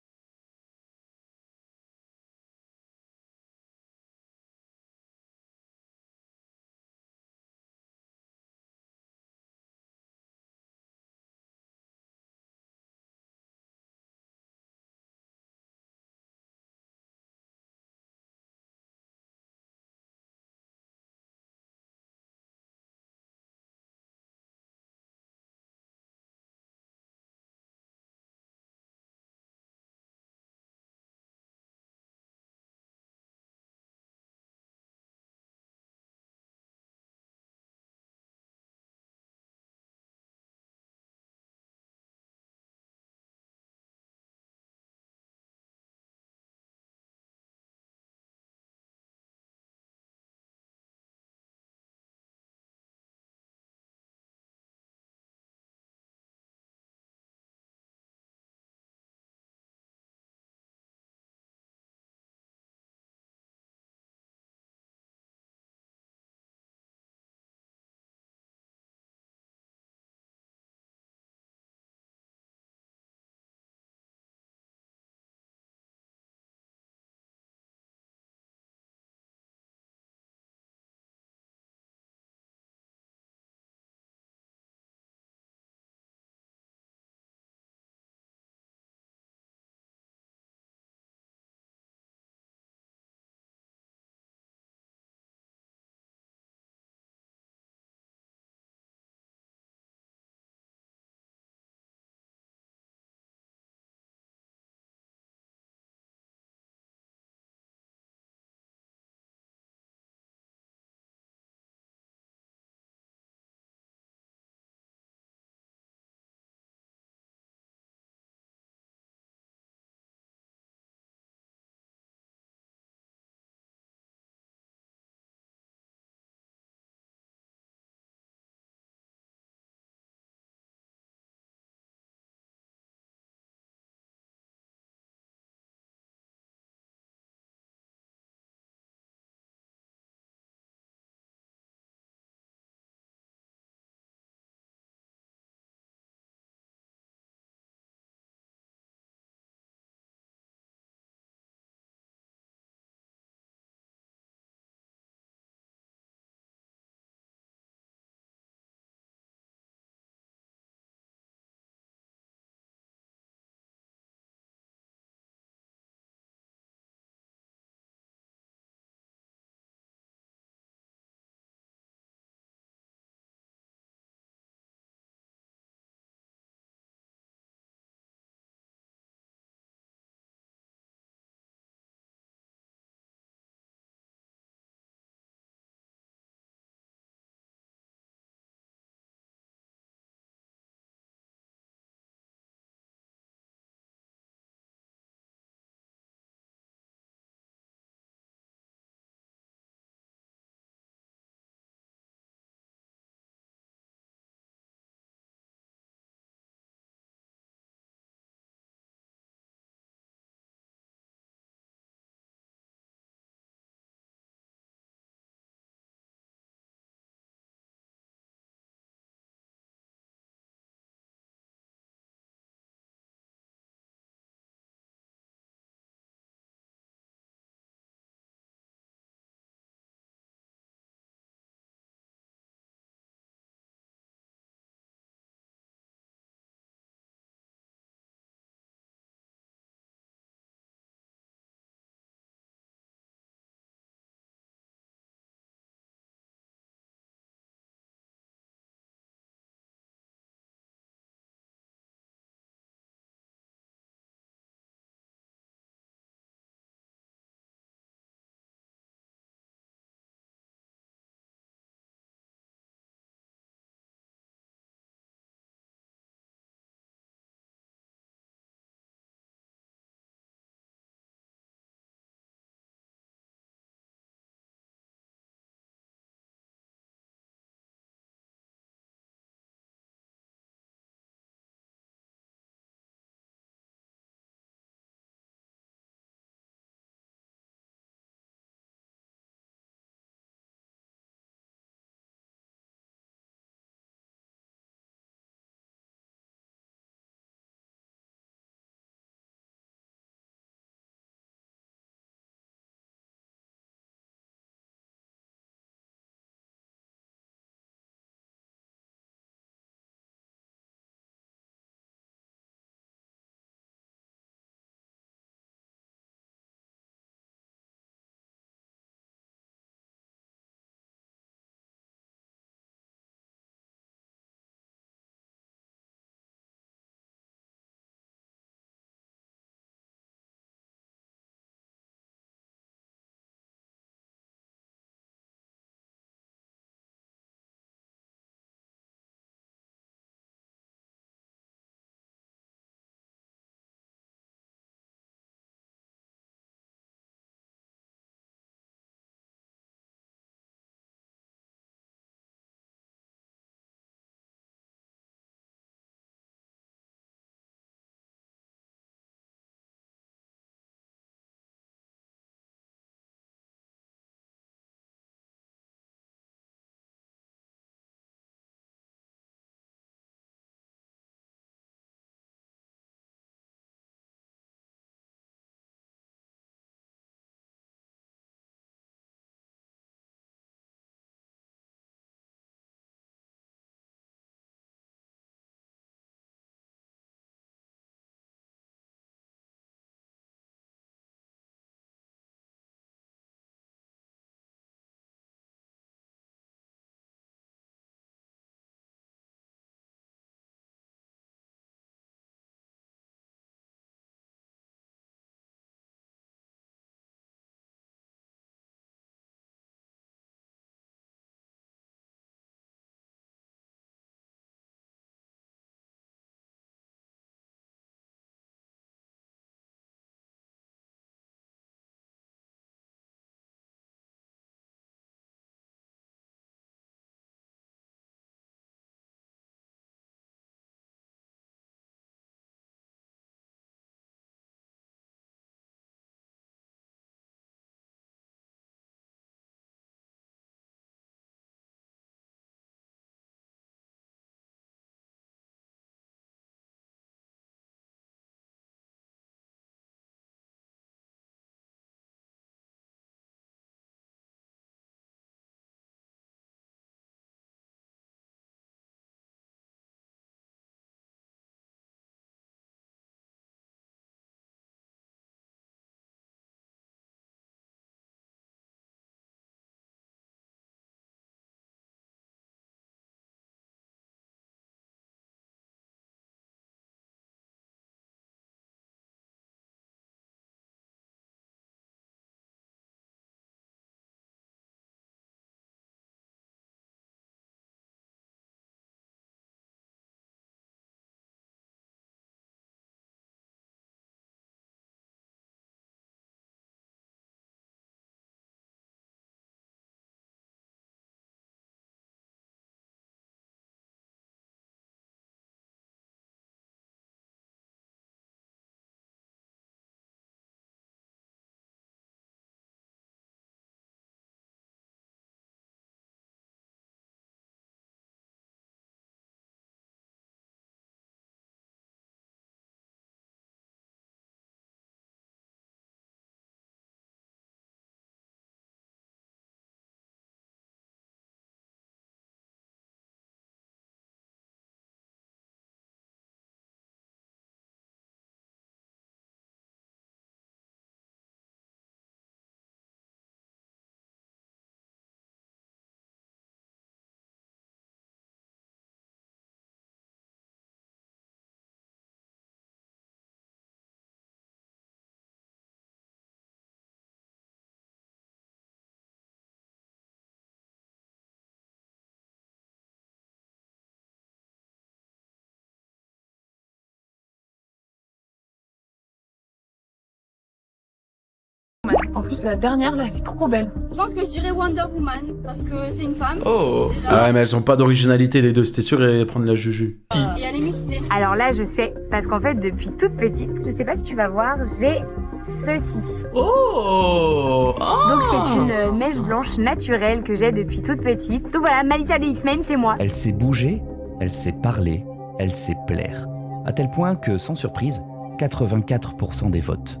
En plus, la dernière, là, elle est trop belle. Je pense que je dirais Wonder Woman, parce que c'est une femme. Oh. Ah ouais, mais elles ont pas d'originalité les deux, c'était sûr qu'elles allaient prendre la Juju. Et elle est musclée. Alors là, je sais, parce qu'en fait, depuis toute petite, je sais pas si tu vas voir, j'ai ceci. Oh, Donc c'est une mèche blanche naturelle que j'ai depuis toute petite. Donc voilà, Malicia des X-Men, c'est moi. Elle sait bouger, elle sait parler, elle sait plaire. À tel point que, sans surprise, 84% des votes.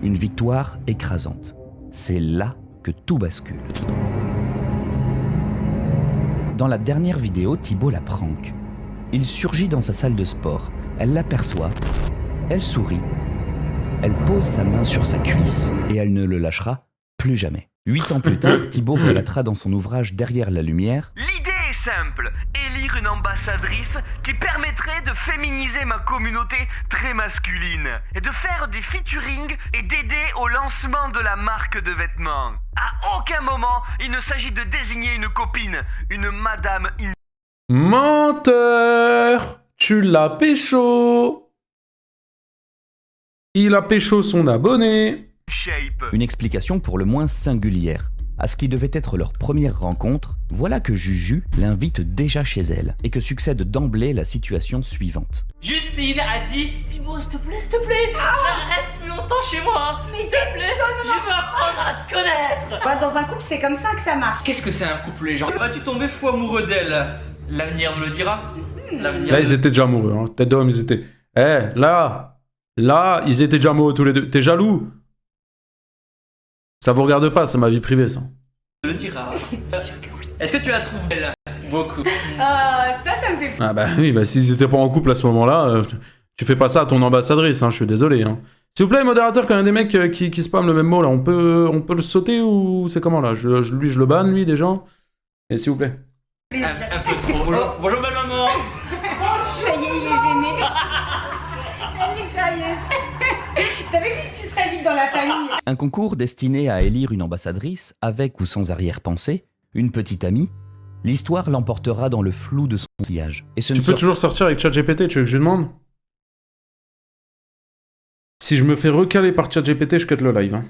Une victoire écrasante. C'est là que tout bascule. Dans la dernière vidéo, Thibaut la prank. Il surgit dans sa salle de sport. Elle l'aperçoit. Elle sourit. Elle pose sa main sur sa cuisse et elle ne le lâchera plus jamais. 8 ans plus tard, Thibaut relatera dans son ouvrage Derrière la lumière. L'idée est simple, élire une ambassadrice qui permettrait de féminiser ma communauté très masculine et de faire des featuring et d'aider au lancement de la marque de vêtements. À aucun moment, il ne s'agit de désigner une copine, une madame Menteur! Tu l'as pécho! Il a pécho son abonné. Une explication pour le moins singulière. À ce qui devait être leur première rencontre, voilà que Juju l'invite déjà chez elle et que succède d'emblée la situation suivante. Justine a dit Thibaut, s'il te plaît, reste plus longtemps chez moi. Mais s'il te plaît, je veux apprendre à te connaître. Ouais, dans un couple, c'est comme ça que ça marche. Qu'est-ce que c'est un couple, les gens? Vas-tu tomber fou amoureux d'elle? L'avenir nous le dira. Là, ils étaient déjà amoureux, hein. Tête d'homme, ils étaient... Là, ils étaient déjà amoureux tous les deux. T'es jaloux? Ça vous regarde pas, c'est ma vie privée, ça. Le dira. Est-ce que tu la trouves belle? Beaucoup. Ça me fait... Ah bah oui, bah s'ils étaient pas en couple à ce moment-là, tu fais pas ça à ton ambassadrice, hein, je suis désolé. Hein. S'il vous plaît, modérateur, quand il y a des mecs qui spamment le même mot, là, on peut le sauter ou c'est comment, là? Je le banne, lui, déjà. Et s'il vous plaît. Un peu trop. Bonjour, belle maman. Ça y est, il est gêné. Elle est sérieuse. Je t'avais dit que tu serais vite dans la famille. Un concours destiné à élire une ambassadrice, avec ou sans arrière-pensée, une petite amie. L'histoire l'emportera dans le flou de son sillage. Et tu peux toujours sortir avec ChatGPT, tu veux que je lui demande? Si je me fais recaler par ChatGPT, je cut le live. Hein.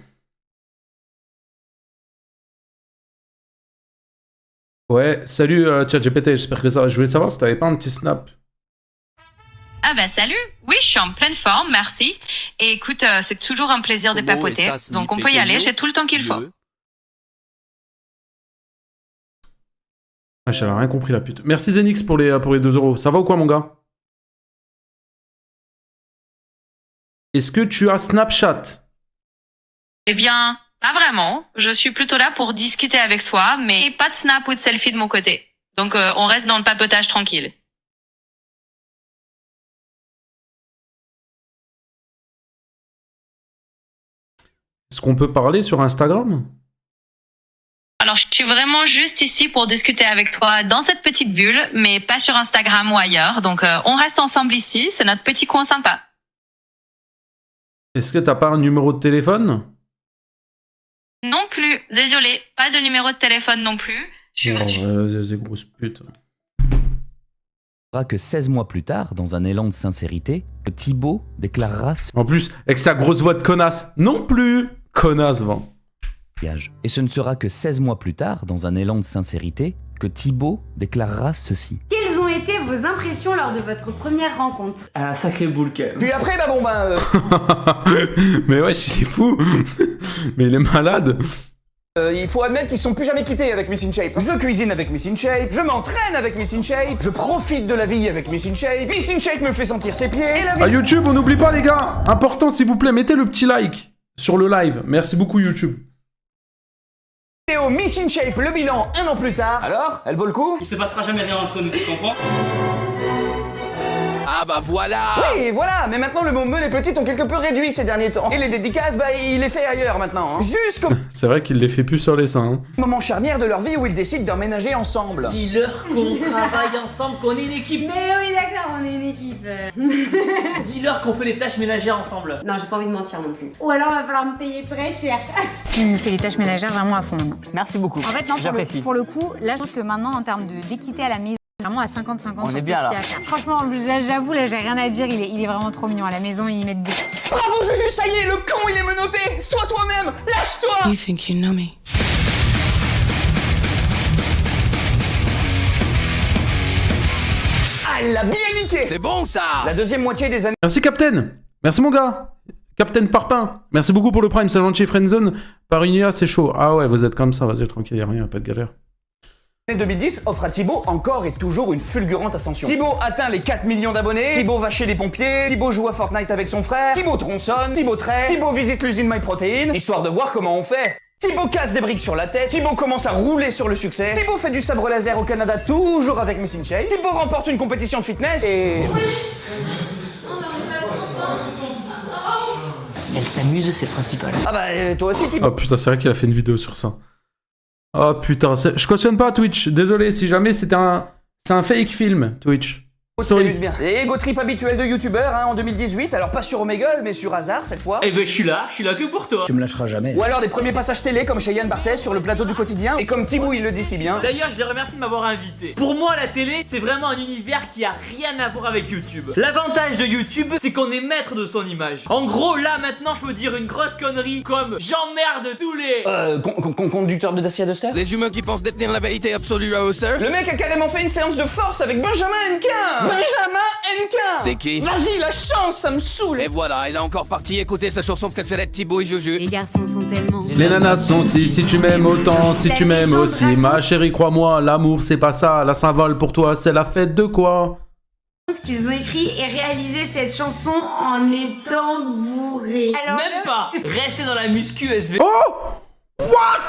Ouais, salut ChatGPT, j'espère que ça va. Je voulais savoir si t'avais pas un petit snap. Ah bah salut, oui je suis en pleine forme, merci. Et écoute, c'est toujours un plaisir de papoter, donc on peut y aller, j'ai tout le temps qu'il faut. Ah, j'avais rien compris la pute. Merci Zenix pour les 2 €. Ça va ou quoi mon gars? Est-ce que tu as Snapchat? Eh bien, pas vraiment, je suis plutôt là pour discuter avec toi, mais pas de snap ou de selfie de mon côté. Donc on reste dans le papotage tranquille. Est-ce qu'on peut parler sur Instagram? Alors, je suis vraiment juste ici pour discuter avec toi dans cette petite bulle, mais pas sur Instagram ou ailleurs. Donc, on reste ensemble ici, c'est notre petit coin sympa. Est-ce que t'as pas un numéro de téléphone? Non plus, désolé, pas de numéro de téléphone non plus. C'est grosse pute. Que 16 mois plus tard, dans un élan de sincérité, que Thibaut déclarera... En plus, avec sa grosse voix de connasse. Non plus. Connasse, va. Et ce ne sera que 16 mois plus tard, dans un élan de sincérité, que Thibaut déclarera ceci. Quelles ont été vos impressions lors de votre première rencontre? Ah, sacré boule, quand même. Puis après, bah bon, bah... Mais wesh, il est fou. Mais il est malade. Il faut admettre qu'ils sont plus jamais quittés avec Miss InShape. Je cuisine avec Miss InShape, je m'entraîne avec Miss InShape, je profite de la vie avec Miss InShape, Miss InShape me fait sentir ses pieds, et la vie... À YouTube, on n'oublie pas les gars. Important, s'il vous plaît, mettez le petit like sur le live. Merci beaucoup YouTube. Et au Miss InShape, le bilan 1 an plus tard. Alors, elle vaut le coup? Il se passera jamais rien entre nous, tu comprends? Ah bah voilà! Oui, voilà, mais maintenant le mot me les petites ont quelque peu réduit ces derniers temps. Et les dédicaces, bah il les fait ailleurs maintenant. Hein. Jusqu'au C'est vrai qu'il les fait plus sur les seins. Hein. moment charnière de leur vie où ils décident d'emménager ensemble. Dis-leur qu'on travaille ensemble, qu'on est une équipe. Mais oui, d'accord, on est une équipe. Dis-leur qu'on fait les tâches ménagères ensemble. Non, j'ai pas envie de mentir non plus. Ou alors, il va falloir me payer très cher. Tu me fais les tâches ménagères vraiment à fond maintenant. Merci beaucoup. En fait, non, pour le coup, là, je pense que maintenant, en termes d'équité à la maison, vraiment à 50-50. On est bien là. Franchement, j'avoue, là, j'ai rien à dire. Il est vraiment trop mignon à la maison. Ils mettent des. Bravo, Juju, ça y est, le con il est menotté. Sois toi-même, lâche You think you know me? Ah, elle l'a bien niqué. C'est bon ça. La deuxième moitié des années... Merci Captain. Merci mon gars. Captain Parpin. Merci beaucoup pour le prime. C'est lancé Friendzone. Par une IA, c'est chaud. Ah ouais, vous êtes comme ça. Vas-y, tranquille, y'a rien, pas de galère. 2010 offre à Thibaut encore et toujours une fulgurante ascension. Thibaut atteint les 4 millions d'abonnés, Thibaut va chez les pompiers, Thibaut joue à Fortnite avec son frère, Thibaut tronçonne, Thibaut traite, Thibaut visite l'usine MyProtein, histoire de voir comment on fait. Thibaut casse des briques sur la tête, Thibaut commence à rouler sur le succès, Thibaut fait du sabre laser au Canada toujours avec Missing Shape, Thibaut remporte une compétition de fitness et... Elle s'amuse, c'est le principal. Ah bah toi aussi Thibaut. Oh putain, c'est vrai qu'il a fait une vidéo sur ça. Oh putain, je cautionne pas Twitch, désolé si jamais c'était c'est un fake film, Twitch. Sorry. Bien. Et ego trip habituel de youtubeur en 2018, alors pas sur Omegle mais sur hasard cette fois. Eh ben je suis là que pour toi. Tu me lâcheras jamais. Ou alors des premiers passages télé comme chez Yann Barthès sur le plateau du quotidien, et comme Thibaut il le dit si bien. D'ailleurs je les remercie de m'avoir invité. Pour moi la télé c'est vraiment un univers qui a rien à voir avec YouTube. L'avantage de YouTube c'est qu'on est maître de son image. En gros là maintenant je peux dire une grosse connerie comme j'emmerde tous les... Conducteur de Dacia Duster. Les humains qui pensent détenir la vérité absolue à eux seuls. Le mec a carrément fait une séance de force avec Benjamin Hennequin. Benjamin Hennequin. C'est qui? Vas-y, la chance, ça me saoule. Et voilà, il a encore parti écouter sa chanson préférée de Thibaut et Juju. Les garçons sont tellement... Les nanas sont si tu m'aimes autant, si tu m'aimes aussi. Ma chérie, crois-moi, l'amour c'est pas ça. La Saint-Val pour toi, c'est la fête de quoi? Qu'ils ont écrit et réalisé cette chanson en étant bourrés. Alors, même pas. Restez dans la muscu SV. Oh! What?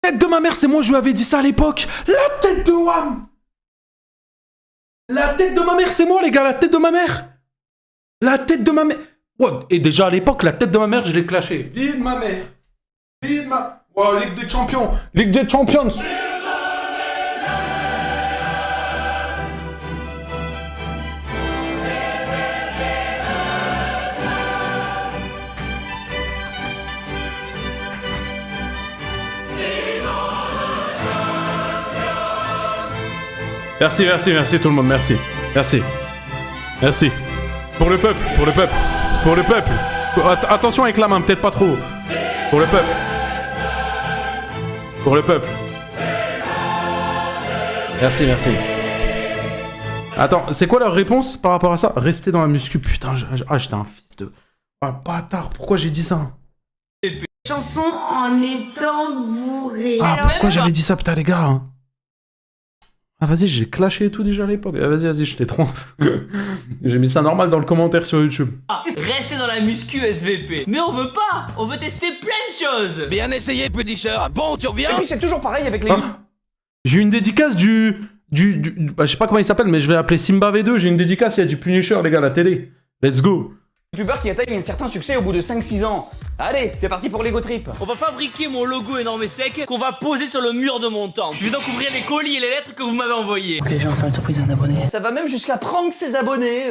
Tête de ma mère, c'est moi, je lui avais dit ça à l'époque. La tête de Wham! La tête de ma mère, c'est moi, les gars, la tête de ma mère. La tête de ma mère. What? Et déjà à l'époque, la tête de ma mère, je l'ai clashé. Vide ma mère. Vide ma... Wow, Ligue des Champions. Ligue des Champions. Merci, merci, merci tout le monde, merci. Merci. Merci. Pour le peuple, pour le peuple, pour le peuple. Attention avec la main, peut-être pas trop. Pour le peuple. Pour le peuple. Merci, merci. Attends, c'est quoi leur réponse par rapport à ça? Rester dans la muscu, putain, j'étais un fils de... Ah, bâtard, pourquoi j'ai dit ça? chanson en étant bourrés. Ah, pourquoi j'avais dit ça, putain, les gars? Ah vas-y, j'ai clashé et tout déjà à l'époque. Ah, vas-y, je t'ai trop... J'ai mis ça normal dans le commentaire sur YouTube. Ah, restez dans la muscu SVP. Mais on veut pas. On veut tester plein de choses. Bien essayé, Punisher. Bon, tu reviens? Et puis c'est toujours pareil avec les... Ah, j'ai eu une dédicace du bah, je sais pas comment il s'appelle, mais je vais l'appeler Simba V2. J'ai une dédicace, il y a du Punisher, les gars, à la télé. Let's go. youtubeur qui atteigne un certain succès au bout de 5-6 ans. Allez, c'est parti pour l'ego trip. On va fabriquer mon logo énorme et sec qu'on va poser sur le mur de mon temple. Je vais donc ouvrir les colis et les lettres que vous m'avez envoyées. Ok, j'ai enfin une surprise à un abonné. Ça va même jusqu'à prank ses abonnés.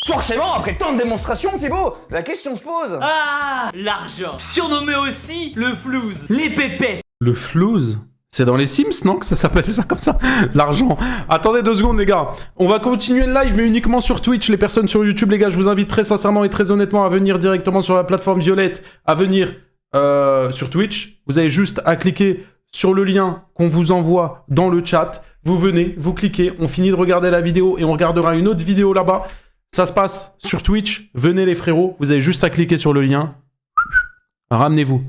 Forcément, après tant de démonstrations, Thibaut, la question se pose. Ah, l'argent. Surnommé aussi le flouze, les pépettes. Le flouze? C'est dans les Sims, non, que ça s'appelle ça comme ça? L'argent. Attendez 2 secondes, les gars. On va continuer le live, mais uniquement sur Twitch. Les personnes sur YouTube, les gars, je vous invite très sincèrement et très honnêtement à venir directement sur la plateforme Violette, à venir sur Twitch. Vous avez juste à cliquer sur le lien qu'on vous envoie dans le chat. Vous venez, vous cliquez, on finit de regarder la vidéo et on regardera une autre vidéo là-bas. Ça se passe sur Twitch. Venez les frérots, vous avez juste à cliquer sur le lien. Ramenez-vous.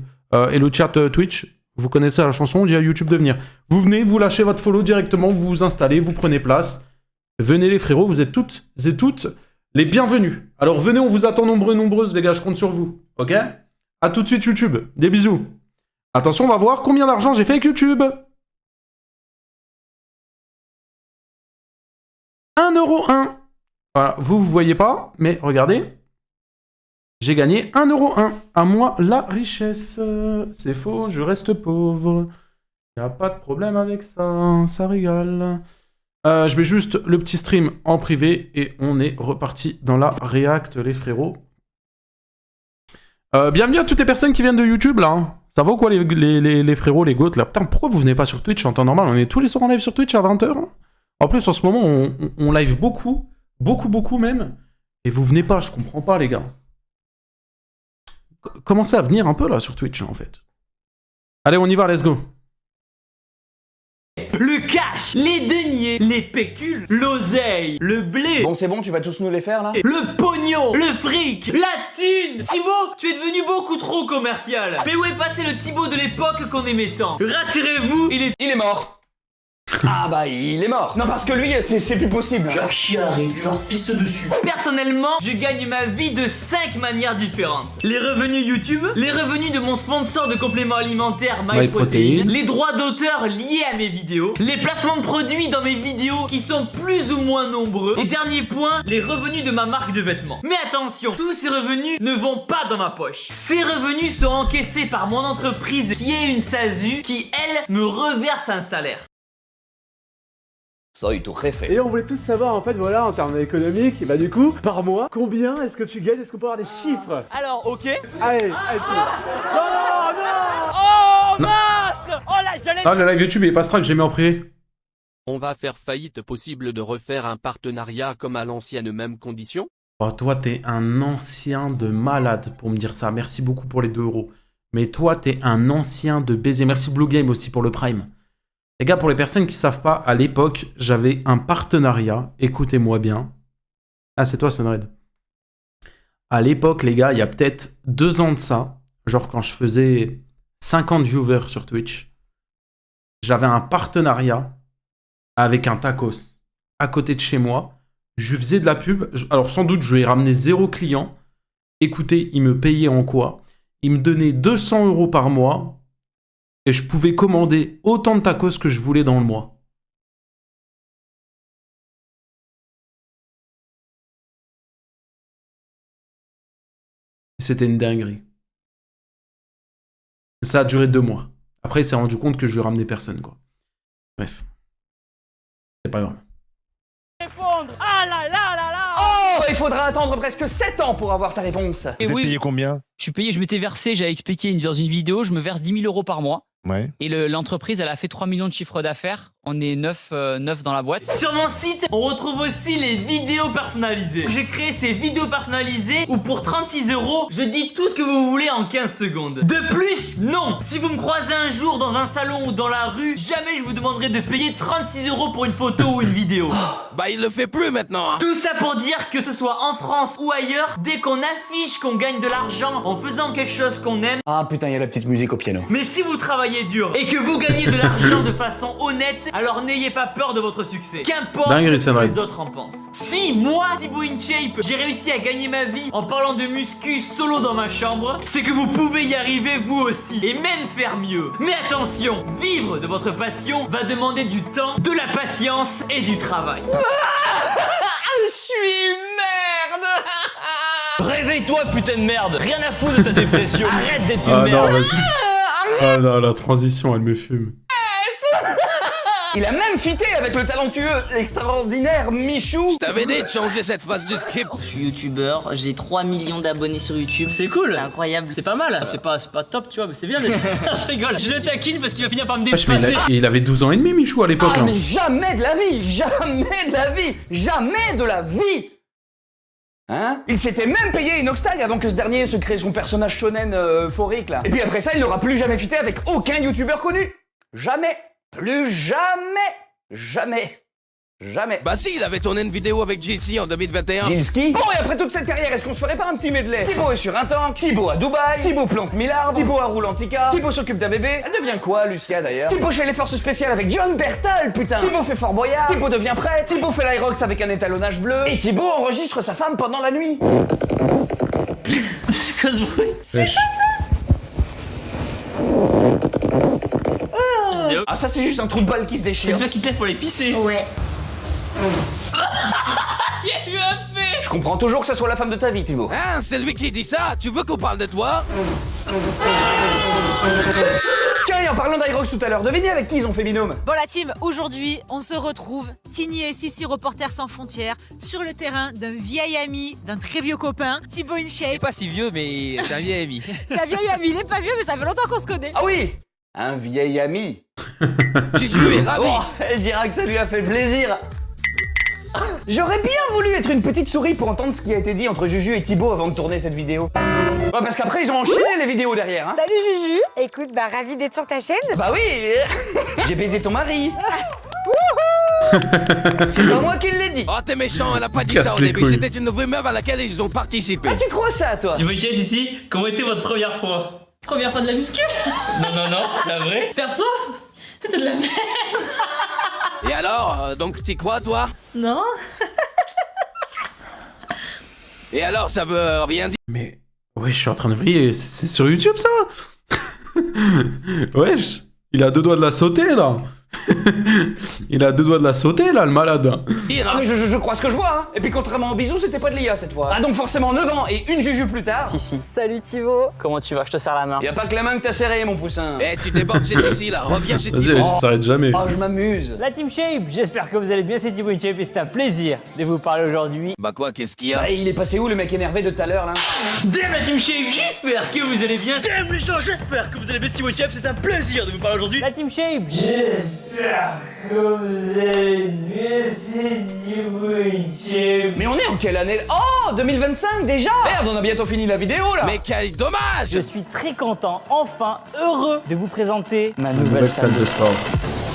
Et le chat Twitch... Vous connaissez la chanson, on dit à YouTube de venir. Vous venez, vous lâchez votre follow directement, vous vous installez, vous prenez place. Venez les frérots, vous êtes toutes et toutes les bienvenus. Alors venez, on vous attend nombreux, nombreuses, les gars, je compte sur vous. Ok? A tout de suite YouTube, des bisous. Attention, on va voir combien d'argent j'ai fait avec YouTube. 1,01 €. Voilà, vous voyez pas, mais regardez. J'ai gagné 1,01 €. À moi, la richesse. C'est faux, je reste pauvre. Y a pas de problème avec ça, ça rigole. Je mets juste le petit stream en privé et on est reparti dans la React, les frérots. Bienvenue à toutes les personnes qui viennent de YouTube, là. Hein. Ça va ou quoi, les frérots, les goats, là? Putain, pourquoi vous venez pas sur Twitch en temps normal? On est tous les soirs en live sur Twitch à 20 h. Hein. En plus, en ce moment, on live beaucoup. Beaucoup même. Et vous venez pas, je comprends pas, les gars. commencer à venir un peu là sur Twitch en fait. Allez, on y va, let's go. Le cash, les deniers, les pécules, l'oseille, le blé. Bon, c'est bon, tu vas tous nous les faire là? Le pognon, le fric, la thune. Thibaut, tu es devenu beaucoup trop commercial. Mais où est passé le Thibaut de l'époque qu'on aimait tant? Rassurez-vous, il est mort. Ah bah il est mort. Non parce que lui c'est plus possible. Leur chien arrive, leur pisse dessus. Personnellement, je gagne ma vie de 5 manières différentes. Les revenus YouTube, les revenus de mon sponsor de compléments alimentaires MyProtein, les droits d'auteur liés à mes vidéos, les placements de produits dans mes vidéos qui sont plus ou moins nombreux, et dernier point, les revenus de ma marque de vêtements. Mais attention, tous ces revenus ne vont pas dans ma poche. Ces revenus sont encaissés par mon entreprise qui est une SASU qui, elle, me reverse un salaire. Soy tu jefe. Et on voulait tous savoir en fait, voilà, en termes économiques, bah du coup, par mois, combien est-ce que tu gagnes? Est-ce qu'on peut avoir des chiffres? Alors, ok. Allez, Oh mince. Oh là, j'allais... Ah, le live YouTube il est pas strict, j'ai mis en privé. On va faire faillite, possible de refaire un partenariat comme à l'ancienne même condition? Oh, toi, t'es un ancien de malade pour me dire ça. Merci beaucoup pour les 2 €. Mais toi, t'es un ancien de baiser. Merci Blue Game aussi pour le Prime. Les gars, pour les personnes qui savent pas, à l'époque, j'avais un partenariat. Écoutez-moi bien. Ah, c'est toi, Sunred. À l'époque, les gars, il y a peut-être 2 ans de ça, genre quand je faisais 50 viewers sur Twitch, j'avais un partenariat avec un tacos à côté de chez moi. Je faisais de la pub. Alors, sans doute, je lui ai ramené 0 client. Écoutez, il me payait en quoi? Il me donnait 200 € par mois. Et je pouvais commander autant de tacos que je voulais dans le mois. C'était une dinguerie. Ça a duré 2 mois. Après, il s'est rendu compte que je lui ramenais personne, quoi. Bref. C'est pas grave. Ah là là là là. Oh, il faudra attendre presque 7 ans pour avoir ta réponse. Vous êtes payé combien? Je suis payé, je m'étais versé, j'avais expliqué dans une vidéo, je me verse 10 000 € par mois. Ouais. Et l'entreprise, elle a fait 3 millions de chiffre d'affaires. On est 9 dans la boîte. Sur mon site, on retrouve aussi les vidéos personnalisées. J'ai créé ces vidéos personnalisées où pour 36 €, je dis tout ce que vous voulez en 15 secondes. De plus, non. Si vous me croisez un jour dans un salon ou dans la rue, jamais je vous demanderai de payer 36 € pour une photo ou une vidéo. Bah il le fait plus maintenant hein. Tout ça pour dire que ce soit en France ou ailleurs, dès qu'on affiche qu'on gagne de l'argent en faisant quelque chose qu'on aime. Ah putain, il y a la petite musique au piano. Mais si vous travaillez dur et que vous gagnez de l'argent de façon honnête, alors n'ayez pas peur de votre succès. Qu'importe ce que les autres en pensent. Si moi, Thibaut InShape, j'ai réussi à gagner ma vie en parlant de muscu solo dans ma chambre, c'est que vous pouvez y arriver vous aussi et même faire mieux. Mais attention, vivre de votre passion va demander du temps, de la patience et du travail. Je suis une merde. Réveille-toi putain de merde. Rien à foutre de ta dépression. Arrête d'être une merde. Non, vas-y. Ah non, la transition, elle me fume. Il a même fité avec le talentueux, extraordinaire Michou. Je t'avais dit de changer cette phase du script. Je suis youtubeur, j'ai 3 millions d'abonnés sur YouTube. C'est cool. C'est incroyable. C'est pas mal. C'est pas top, tu vois, mais c'est bien déjà. Je rigole. Je le taquine parce qu'il va finir par me dépasser. Il avait 12 ans et demi, Michou, à l'époque. Ah, hein. mais jamais de la vie, jamais de la vie, jamais de la vie. Hein? Il s'était même payé Inoxtag avant que ce dernier se crée son personnage shonen euphorique là. Et puis après ça, il n'aura plus jamais fité avec aucun youtubeur connu. Jamais. Plus jamais. Jamais. Jamais. Bah si, il avait tourné une vidéo avec JC en 2021. Jinski. Bon, et après toute cette carrière, est-ce qu'on se ferait pas un petit medley? Thibaut est sur un tank, Thibaut à Dubaï, Thibaut plante Millard, Thibaut à Roulantica, Thibaut s'occupe d'un bébé. Elle devient quoi, Lucia d'ailleurs? Thibaut chez les forces spéciales avec John Bertal, putain. Thibaut fait Fort Boyard, Thibaut devient prêtre, Thibaut fait l'Irox avec un étalonnage bleu, et Thibaut enregistre sa femme pendant la nuit. C'est quoi ce bruit? C'est pas ça. Ah ça c'est juste un trou de balle qui se déchire. C'est toi qui te lève pour les pisser. Ouais. Il y a eu un fait. Je comprends toujours que ça soit la femme de ta vie, Thibaut. Hein, c'est lui qui dit ça. Tu veux qu'on parle de toi? Tiens, et en parlant d'Irox tout à l'heure, devinez avec qui ils ont fait binôme? Bon la team, aujourd'hui, on se retrouve, Tini et Sissi, Reporters sans frontières, sur le terrain d'un vieil ami, d'un très vieux copain, Thibaut InShape. Pas si vieux, mais c'est un vieil ami. C'est un vieil ami, il est pas vieux, mais ça fait longtemps qu'on se connaît. Ah oui, un vieil ami. J'ai joué, ravi. Oh, elle dira que ça lui a fait plaisir. J'aurais bien voulu être une petite souris pour entendre ce qui a été dit entre Juju et Thibaut avant de tourner cette vidéo. Ouais, parce qu'après ils ont enchaîné les vidéos derrière, hein. Salut Juju. Écoute, bah ravi d'être sur ta chaîne. Bah oui. J'ai baisé ton mari. C'est pas moi qui l'ai dit. Oh, t'es méchant, elle a pas dit ça au début. C'était une vraie meuf à laquelle ils ont participé. Ah, tu crois ça, toi? T-Boy Shape ici, comment était votre première fois? Première fois de la muscu? Non, la vraie? Perso? C'était de la merde. Et alors, donc t'es quoi, toi? Non. Et alors, ça veut rien dire? Mais... Ouais, je suis en train de vriller, c'est sur YouTube, ça? Wesh, il a 2 doigts de la sauter, là. Il a 2 doigts de la sauter, là, le malade. Ah, mais je crois ce que je vois, hein. Et puis contrairement au bisou, c'était pas de l'IA cette fois. Ah, donc forcément 9 ans et une Juju plus tard. Si. Salut Thibaut. Comment tu vas? Je te serre la main. Y a pas que la main que t'as serrée, mon poussin. Eh, tu débordes chez Cécile, là, reviens chez Vas-y, Thibaut. ça s'arrête jamais. Oh, je m'amuse. La Team Shape, j'espère que vous allez bien, c'est T-Boy Shape et c'est un plaisir de vous parler aujourd'hui. Bah quoi, qu'est-ce qu'il y a? Bah, il est passé où le mec énervé de tout à l'heure là? Damn la Team Shape, j'espère que vous allez bien. Damn les gens, j'espère que vous allez bien. T-Boy Shape, c'est un plaisir de vous parler aujourd'hui. La Team Shape, j'espère que vous allez bien, c'est T-Boy Shape. Mais on est en quelle année? Oh, 2025 déjà? Merde, on a bientôt fini la vidéo là. Mais quel dommage! Je suis très content, enfin heureux de vous présenter ma nouvelle salle de sport.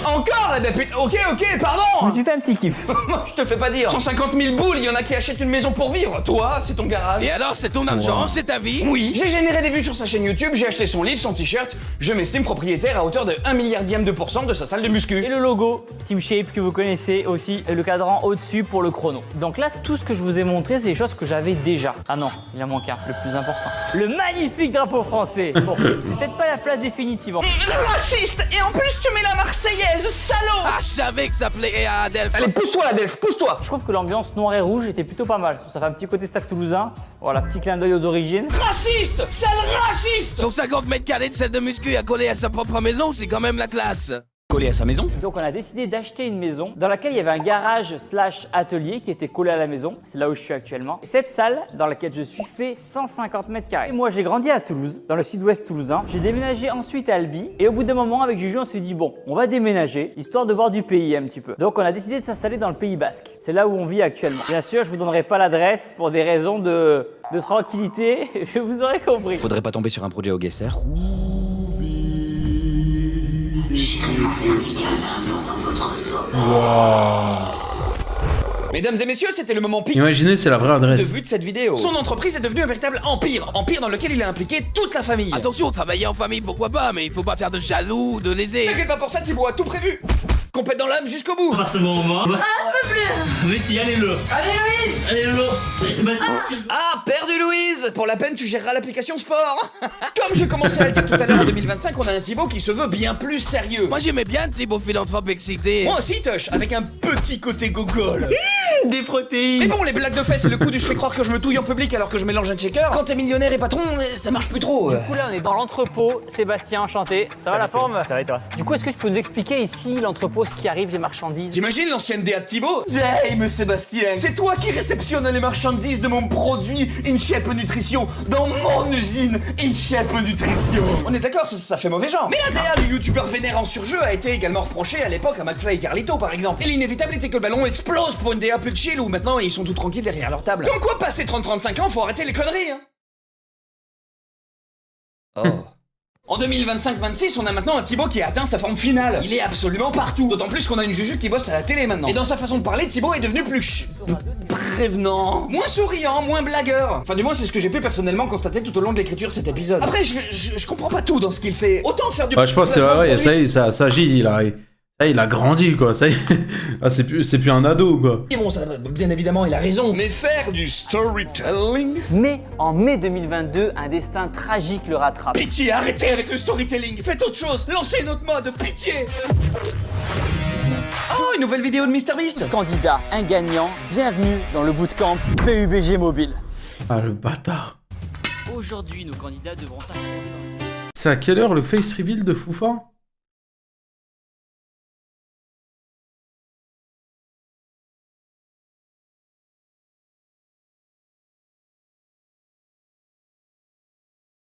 Encore la putain. Ok, pardon. Je me suis fait un petit kiff. Je te fais pas dire. 150 000 boules, il y en a qui achètent une maison pour vivre. Toi, c'est ton garage. Et alors, c'est ton argent, c'est ta vie? Oui. J'ai généré des vues sur sa chaîne YouTube, j'ai acheté son livre, son t-shirt. Je m'estime propriétaire à hauteur de 1 milliardième de % de sa salle de muscu. Et le logo Team Shape que vous connaissez aussi, et le cadran au-dessus pour le chrono. Donc là, tout ce que je vous ai montré, c'est des choses que j'avais déjà. Ah non, il en manque un, le plus important. Le magnifique drapeau français. Bon, c'est peut-être pas la place définitive. Raciste. Et en plus, tu mets la Marseillaise, salaud. Ah, je savais que ça plaît à Adelph. Allez, pousse-toi, Adelph, pousse-toi. Je trouve que l'ambiance noir et rouge était plutôt pas mal. Ça fait un petit côté Stade Toulousain. Voilà, petit clin d'œil aux origines. Raciste! Sale raciste! Son 50 mètres carrés de salle de muscu à coller à sa propre maison, c'est quand même la classe. Collé à sa maison. Donc on a décidé d'acheter une maison dans laquelle il y avait un garage / atelier qui était collé à la maison. C'est là où je suis actuellement. Et cette salle dans laquelle je suis fait 150 mètres carrés. Et moi j'ai grandi à Toulouse, dans le sud-ouest toulousain. J'ai déménagé ensuite à Albi. Et au bout d'un moment avec Juju on s'est dit bon, on va déménager histoire de voir du pays un petit peu. Donc on a décidé de s'installer dans le Pays Basque. C'est là où on vit actuellement. Bien sûr je vous donnerai pas l'adresse pour des raisons de tranquillité. Vous aurez compris. Faudrait pas tomber sur un projet au Guesser. J'irai vous faire des câlins pendant votre sommeil. Mesdames et messieurs, c'était le moment pic. Imaginez, c'est la vraie adresse. De vue de cette vidéo. Son entreprise est devenue un véritable empire dans lequel il a impliqué toute la famille. Attention, travailler en famille, pourquoi pas, mais il faut pas faire de jaloux, de lésés. T'inquiète pas pour ça, Thibaut a tout prévu. Compète dans l'âme jusqu'au bout. À ce moment. Ah, je peux plus. Mais si, allez le. Allez Louise. Allez Lolo. Ah, perdu Louise. Pour la peine, tu géreras l'application sport. Comme j'ai commencé à le dire tout à l'heure, en 2025, on a un Thibaut qui se veut bien plus sérieux. Moi j'aimais bien Thibaut philanthrope excité. Moi aussi, Tush, avec un petit côté gogol. Des protéines. Mais bon, les blagues de fesses et le coup du je fais croire que je me touille en public alors que je mélange un shaker. Quand t'es millionnaire et patron, ça marche plus trop. Du coup là on est dans l'entrepôt. Sébastien, enchanté. Ça va la forme? Ça va et toi? Du coup est-ce que tu peux nous expliquer ici l'entrepôt, ce qui arrive, les marchandises? T'imagines l'ancienne DA de Thibaut? Dame Sébastien, c'est toi qui réceptionne les marchandises de mon produit InShape Nutrition dans mon usine InShape Nutrition. On est d'accord, ça fait mauvais genre. Mais la DA du youtubeur vénère en surjeu a été également reprochée à l'époque à McFly et Carlito par exemple. Et l'inévitable était que le ballon explose pour une DA plus chill où maintenant ils sont tout tranquilles derrière leur table. Comme quoi, passé 30-35 ans, faut arrêter les conneries, hein. Oh. En 2025-26, on a maintenant un Thibaut qui a atteint sa forme finale. Il est absolument partout. D'autant plus qu'on a une Juju qui bosse à la télé maintenant. Et dans sa façon de parler, Thibaut est devenu plus prévenant, moins souriant, moins blagueur. Enfin, du moins, c'est ce que j'ai pu personnellement constater tout au long de l'écriture de cet épisode. Après, je comprends pas tout dans ce qu'il fait. Autant faire du. Ouais, je pense que c'est vrai, ça y est, ça agit, il a grandi, quoi. Ça y est. Ah, c'est plus un ado, quoi. Et bon, ça, bien évidemment, il a raison. Mais faire du storytelling. Mais en mai 2022, un destin tragique le rattrape. Pitié, arrêtez avec le storytelling. Faites autre chose. Lancez une autre mode. Pitié. Oh, une nouvelle vidéo de MrBeast. Candidat, un gagnant. Bienvenue dans le bootcamp PUBG Mobile. Ah, le bâtard. Aujourd'hui, nos candidats devront s'affronter. C'est à quelle heure le face reveal de Foufa?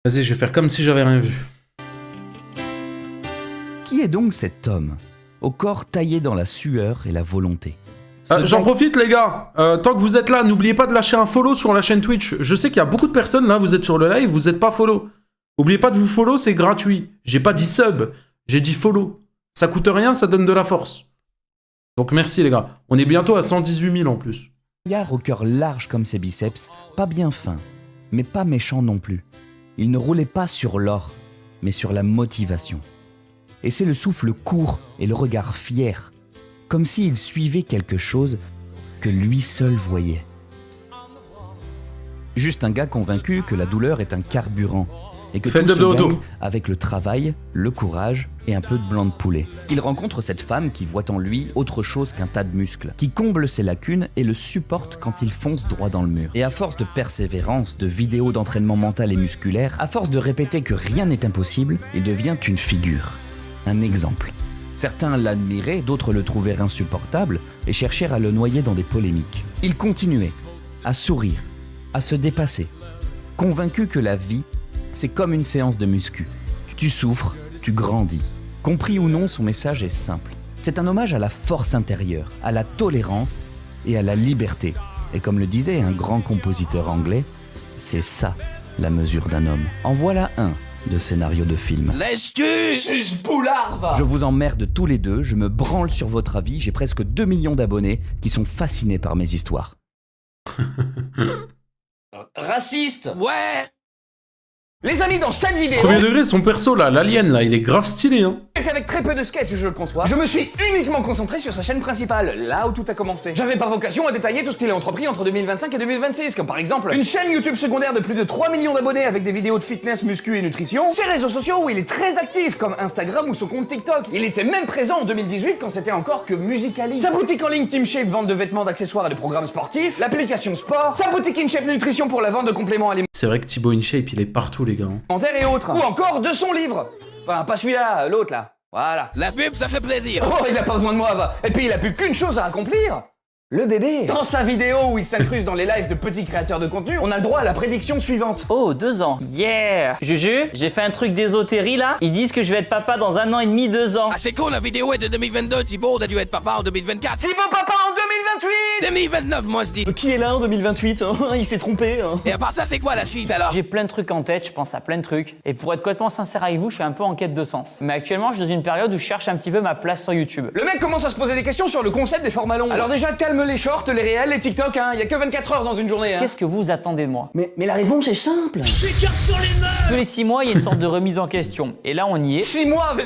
Vas-y, je vais faire comme si j'avais rien vu. Qui est donc cet homme, au corps taillé dans la sueur et la volonté? J'en profite les gars, tant que vous êtes là, n'oubliez pas de lâcher un follow sur la chaîne Twitch. Je sais qu'il y a beaucoup de personnes là, vous êtes sur le live, vous n'êtes pas follow. N'oubliez pas de vous follow, c'est gratuit. J'ai pas dit sub, j'ai dit follow. Ça coûte rien, ça donne de la force. Donc merci les gars, on est bientôt à 118 000 en plus. Gaillard au cœur large comme ses biceps, pas bien fin, mais pas méchant non plus. Il ne roulait pas sur l'or, mais sur la motivation. Et c'est le souffle court et le regard fier, comme s'il suivait quelque chose que lui seul voyait. Juste un gars convaincu que la douleur est un carburant et que tout se gagne avec le travail, le courage et un peu de blanc de poulet. Il rencontre cette femme qui voit en lui autre chose qu'un tas de muscles, qui comble ses lacunes et le supporte quand il fonce droit dans le mur. Et à force de persévérance, de vidéos d'entraînement mental et musculaire, à force de répéter que rien n'est impossible, il devient une figure, un exemple. Certains l'admiraient, d'autres le trouvèrent insupportable et cherchèrent à le noyer dans des polémiques. Il continuait à sourire, à se dépasser, convaincu que la vie, c'est comme une séance de muscu. Tu souffres, tu grandis. Compris ou non, son message est simple. C'est un hommage à la force intérieure, à la tolérance et à la liberté. Et comme le disait un grand compositeur anglais, c'est ça la mesure d'un homme. En voilà un de scénario de film. L'excuse boularde. Je vous emmerde tous les deux, je me branle sur votre avis, j'ai presque 2 millions d'abonnés qui sont fascinés par mes histoires. Raciste. Ouais. Les amis, dans cette vidéo... Premier degré, son perso là, l'alien là, il est grave stylé hein. Avec très peu de sketchs, je le conçois, je me suis uniquement concentré sur sa chaîne principale, là où tout a commencé. J'avais pas vocation à détailler tout ce qu'il a entrepris entre 2025 et 2026, comme par exemple une chaîne YouTube secondaire de plus de 3 millions d'abonnés avec des vidéos de fitness, muscu et nutrition, ses réseaux sociaux où il est très actif, comme Instagram ou son compte TikTok. Il était même présent en 2018 quand c'était encore que Musical.ly. Sa boutique en ligne Team Shape, vente de vêtements, d'accessoires et de programmes sportifs, l'application Sport, sa boutique InShape Nutrition pour la vente de compléments alimentaires. C'est vrai que Thibaut InShape, il est partout les gars. Et autres. Ou encore de son livre. Enfin, pas celui-là, l'autre là. Voilà. La pub, ça fait plaisir. Oh, il a pas besoin de moi, va. Et puis il a plus qu'une chose à accomplir. Le bébé. Dans sa vidéo où il s'incruste dans les lives de petits créateurs de contenu, on a le droit à la prédiction suivante. Oh, 2 ans. Yeah. Juju, j'ai fait un truc d'ésotérie là. Ils disent que je vais être papa dans 1 an et demi, 2 ans. Ah, c'est con, la vidéo est de 2022. Thibaut, on a dû être papa en 2024. Thibaut papa en 2028. 2029, moi je dis. Qui est là en 2028 hein? Il s'est trompé. Hein. Et à part ça, c'est quoi la suite alors? J'ai plein de trucs en tête, je pense à plein de trucs. Et pour être complètement sincère avec vous, je suis un peu en quête de sens. Mais actuellement, je suis dans une période où je cherche un petit peu ma place sur YouTube. Le mec commence à se poser des questions sur le concept des formats longs. Alors déjà, calme les shorts, les réels, les TikTok, hein. Il y a que 24 heures dans une journée. Hein. Qu'est-ce que vous attendez de moi? Mais la réponse est simple. J'écarte sur les mains. Tous les 6 mois, il y a une sorte de remise en question. Et là, on y est. 6 mois, mais...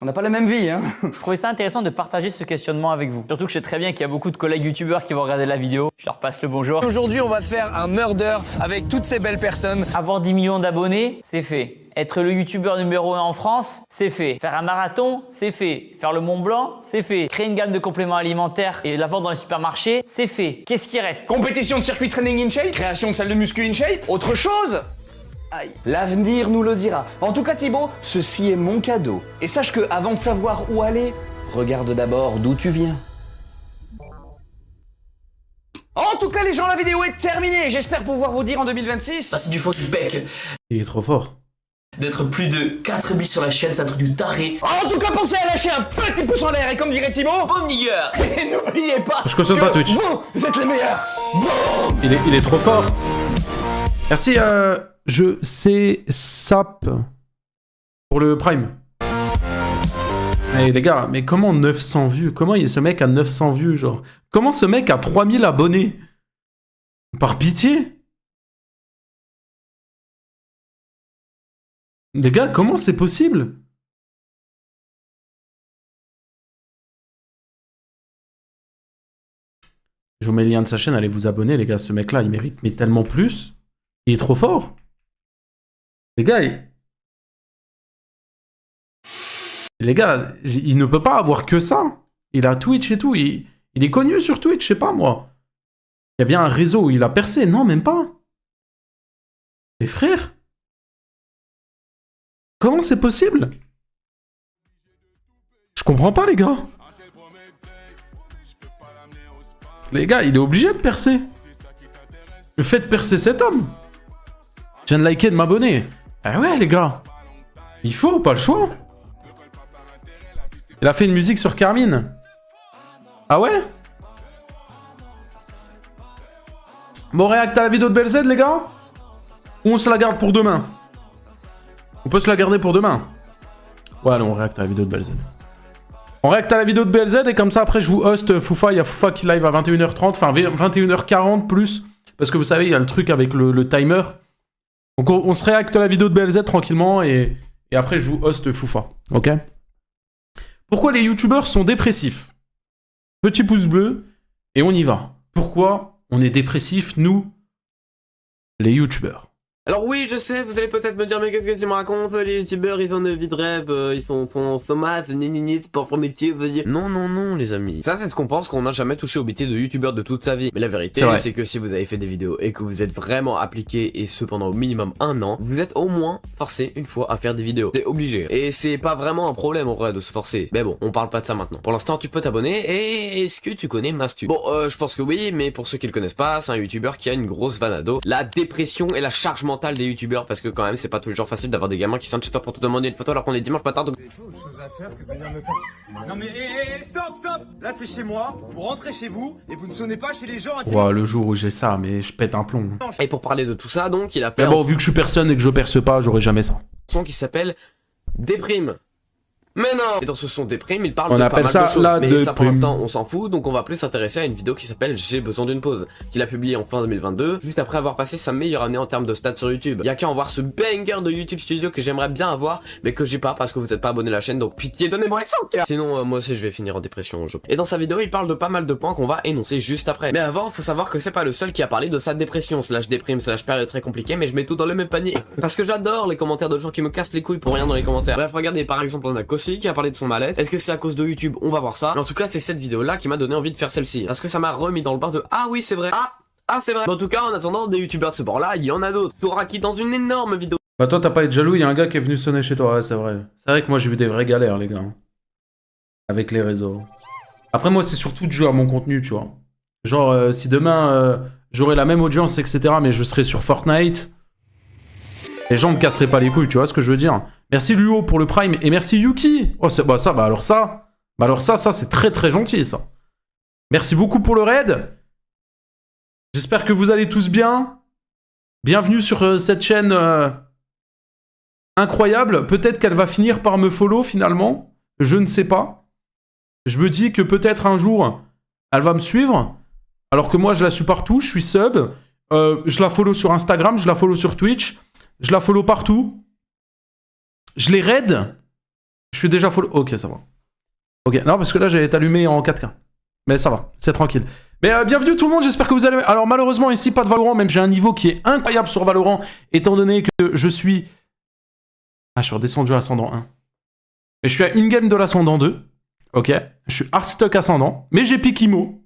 On n'a pas la même vie, hein. Je trouvais ça intéressant de partager ce questionnement avec vous. Surtout que je sais très bien qu'il y a beaucoup de collègues youtubeurs qui vont regarder la vidéo. Je leur passe le bonjour. Aujourd'hui, on va faire un murder avec toutes ces belles personnes. Avoir 10 millions d'abonnés, c'est fait. Être le youtubeur numéro 1 en France, c'est fait. Faire un marathon, c'est fait. Faire le Mont Blanc, c'est fait. Créer une gamme de compléments alimentaires et la vendre dans les supermarchés, c'est fait. Qu'est-ce qui reste? Compétition de circuit training InShape, création de salle de muscu InShape, autre chose? Aïe. L'avenir nous le dira. En tout cas Thibaut, ceci est mon cadeau. Et sache que avant de savoir où aller, regarde d'abord d'où tu viens. En tout cas les gens, la vidéo est terminée. J'espère pouvoir vous dire en 2026... Ça c'est du fond du bec. Il est trop fort. D'être plus de 4000 sur la chaîne, c'est un truc du taré. En tout cas, pensez à lâcher un petit pouce en l'air et comme dirait Thibaut, bon nigger. Et n'oubliez pas je consomme pas Twitch. Vous êtes les meilleurs. Il est trop fort. Merci je sais Sap pour le Prime. Eh les gars, mais comment 900 vues? Comment ce mec a 900 vues genre? Comment ce mec a 3000 abonnés? Par pitié? Les gars, comment c'est possible? Je vous mets le lien de sa chaîne, allez vous abonner les gars, ce mec là il mérite mais tellement plus. Il est trop fort. Les gars, il ne peut pas avoir que ça. Il a Twitch et tout, il est connu sur Twitch, je sais pas moi. Il y a bien un réseau où il a percé, non même pas. Les frères, comment c'est possible? Je comprends pas les gars. Les gars, il est obligé de percer. Faites percer cet homme. Je viens de liker et de m'abonner. Ah ouais les gars. Il faut, pas le choix. Il a fait une musique sur Carmine. Ah ouais? Bon, réact à la vidéo de BLZ, les gars? Ou on se la garde pour demain? On peut se la garder pour demain. Ouais, allez, on réacte à la vidéo de BLZ. On réacte à la vidéo de BLZ et comme ça, après, je vous host Foufa. Il y a Foufa qui live à 21h30, enfin 21h40 plus. Parce que vous savez, il y a le truc avec le timer. Donc on se réacte à la vidéo de BLZ tranquillement et après, je vous host Foufa. Ok? Pourquoi les youtubeurs sont dépressifs? Petit pouce bleu et on y va. Pourquoi on est dépressifs, nous, les youtubeurs? Alors oui, je sais, vous allez peut-être me dire, mais qu'est-ce que tu me racontes? Les youtubeurs, ils ont une vie de rêve, ils font chômage, c'est pas pour métier, vous dire. Non, non, non, les amis. Ça, c'est ce qu'on pense qu'on n'a jamais touché au métier de youtubeur de toute sa vie. Mais la vérité, c'est que si vous avez fait des vidéos et que vous êtes vraiment appliqué, et ce pendant au minimum 1 an, vous êtes au moins forcé une fois à faire des vidéos. C'est obligé. Et c'est pas vraiment un problème en vrai de se forcer. Mais bon, on parle pas de ça maintenant. Pour l'instant, tu peux t'abonner, et est-ce que tu connais Mastu? Bon, je pense que oui, mais pour ceux qui le connaissent pas, c'est un youtubeur qui a une grosse vanado. La dépression et la charge mentale des youtubeurs, parce que quand même c'est pas tous les jours facile d'avoir des gamins qui sont chez toi pour te demander une photo alors qu'on est dimanche matin. Donc... Non mais stop. Là c'est chez moi, vous rentrez chez vous et vous ne sonnez pas chez les gens. Ouais, le jour où j'ai ça, mais je pète un plomb. Et pour parler de tout ça, donc il a fait mais bon, vu que je suis personne et que je perce pas, j'aurai jamais ça. Un son qui s'appelle Déprime. Mais non! Et dans ce son Déprime, il parle on de appelle pas mal de choses, mais ça pour déprime. l'instant on s'en fout, donc on va plus s'intéresser à une vidéo qui s'appelle J'ai besoin d'une pause, qu'il a publié en fin 2022, juste après avoir passé sa meilleure année en termes de stats sur YouTube. Y'a qu'à en voir ce banger de YouTube Studio que j'aimerais bien avoir, mais que j'ai pas parce que vous êtes pas abonné à la chaîne, donc pitié, donnez-moi les 100 cœurs! Sinon, moi aussi je vais finir en dépression. Et dans sa vidéo, il parle de pas mal de points qu'on va énoncer juste après. Mais avant, faut savoir que c'est pas le seul qui a parlé de sa dépression, slash déprime, slash période très compliquée, mais je mets tout dans le même panier. Parce que j'adore les commentaires de gens qui me cassent les couilles pour rien dans les commentaires. Bref, regardez, par exemple, on a Kossi qui a parlé de son mal. Est-ce que c'est à cause de YouTube? On va voir ça. Mais en tout cas, c'est cette vidéo là qui m'a donné envie de faire celle-ci. Parce que ça m'a remis dans le bain de ah oui, c'est vrai. Ah, c'est vrai. Mais en tout cas, en attendant, des youtubeurs de ce bord là, il y en a d'autres. Soraki dans une énorme vidéo. Bah, toi, t'as pas à être jaloux, il y a un gars qui est venu sonner chez toi. Ouais, c'est vrai. C'est vrai que moi, j'ai vu des vraies galères, les gars. Avec les réseaux. Après, moi, c'est surtout de jouer à mon contenu, tu vois. Genre, si demain, j'aurais la même audience, etc., mais je serais sur Fortnite. Les gens me casseraient pas les couilles, tu vois ce que je veux dire. Merci Luo pour le Prime et merci Yuki. Oh, alors ça, c'est très très gentil ça. Merci beaucoup pour le raid. J'espère que vous allez tous bien. Bienvenue sur cette chaîne incroyable. Peut-être qu'elle va finir par me follow finalement. Je ne sais pas. Je me dis que peut-être un jour, elle va me suivre. Alors que moi, je la suis partout. Je suis sub. Je la follow sur Instagram. Je la follow sur Twitch. Je la follow partout. Je les raid. Je suis déjà follow. Ok, ça va. Ok, non, parce que là, j'allais être allumé en 4K. Mais ça va, c'est tranquille. Mais bienvenue tout le monde, j'espère que vous allez... Alors malheureusement, ici, pas de Valorant. Même j'ai un niveau qui est incroyable sur Valorant. Étant donné que je suis... Ah, je suis redescendu à Ascendant 1. Et je suis à une game de l'Ascendant 2. Ok. Je suis Heartstock Ascendant. Mais j'ai Pikimo.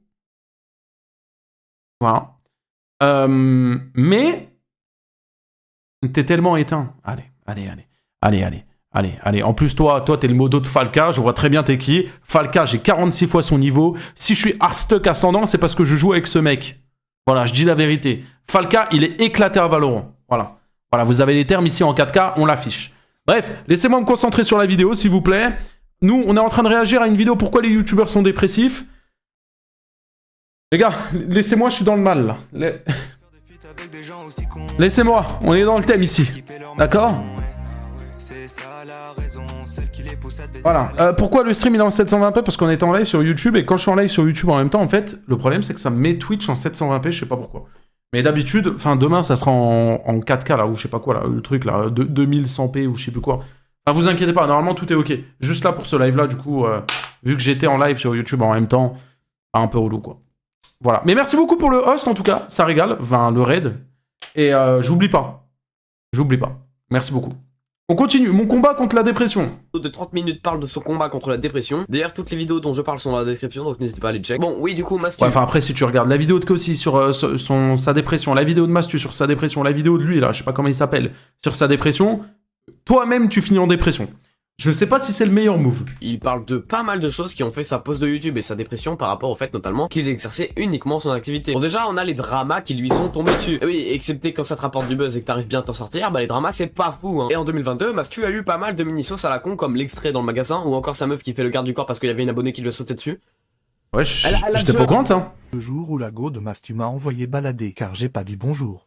Voilà. Mais... T'es tellement éteint. Allez. En plus, toi, t'es le modo de Falca. Je vois très bien t'es qui. Falca, j'ai 46 fois son niveau. Si je suis Heartstock Ascendant, c'est parce que je joue avec ce mec. Voilà, je dis la vérité. Falca, il est éclaté à Valorant. Voilà, vous avez les termes ici en 4K, on l'affiche. Bref, laissez-moi me concentrer sur la vidéo, s'il vous plaît. Nous, on est en train de réagir à une vidéo. Pourquoi les youtubeurs sont dépressifs? Les gars, laissez-moi, je suis dans le mal, là. Laissez-moi, on est dans le thème ici. D'accord? Voilà. Pourquoi le stream il est en 720p? Parce qu'on est en live sur YouTube et quand je suis en live sur YouTube en même temps, en fait, le problème c'est que ça me met Twitch en 720p, je sais pas pourquoi. Mais d'habitude, enfin demain ça sera en 4K là, ou je sais pas quoi là, le truc là, 2100p ou je sais plus quoi. Enfin vous inquiétez pas, normalement tout est ok. Juste là pour ce live là, du coup, vu que j'étais en live sur YouTube en même temps, un peu relou quoi. Voilà. Mais merci beaucoup pour le host en tout cas, ça régale, enfin le raid. Et j'oublie pas. Merci beaucoup. On continue, mon combat contre la dépression. De 30 minutes parle de son combat contre la dépression. D'ailleurs, toutes les vidéos dont je parle sont dans la description, donc n'hésitez pas à les check. Bon, oui, du coup, Mastu. Ouais, enfin, après, si tu regardes la vidéo de Kossi sur sa dépression, la vidéo de Mastu sur sa dépression, la vidéo de lui, là, je sais pas comment il s'appelle, sur sa dépression, toi-même, tu finis en dépression. Je sais pas si c'est le meilleur move. Il parle de pas mal de choses qui ont fait sa pause de YouTube et sa dépression par rapport au fait notamment qu'il exerçait uniquement son activité. Bon déjà on a les dramas qui lui sont tombés dessus. Et oui, excepté quand ça te rapporte du buzz et que t'arrives bien à t'en sortir, bah les dramas c'est pas fou hein. Et en 2022, Mastu a eu pas mal de mini-sauces à la con comme l'extrait dans le magasin ou encore sa meuf qui fait le garde du corps parce qu'il y avait une abonnée qui lui a sauté dessus. Ouais, j'étais pas au courant de ça. Le jour où la go de Mas tu m'as envoyé balader car j'ai pas dit bonjour.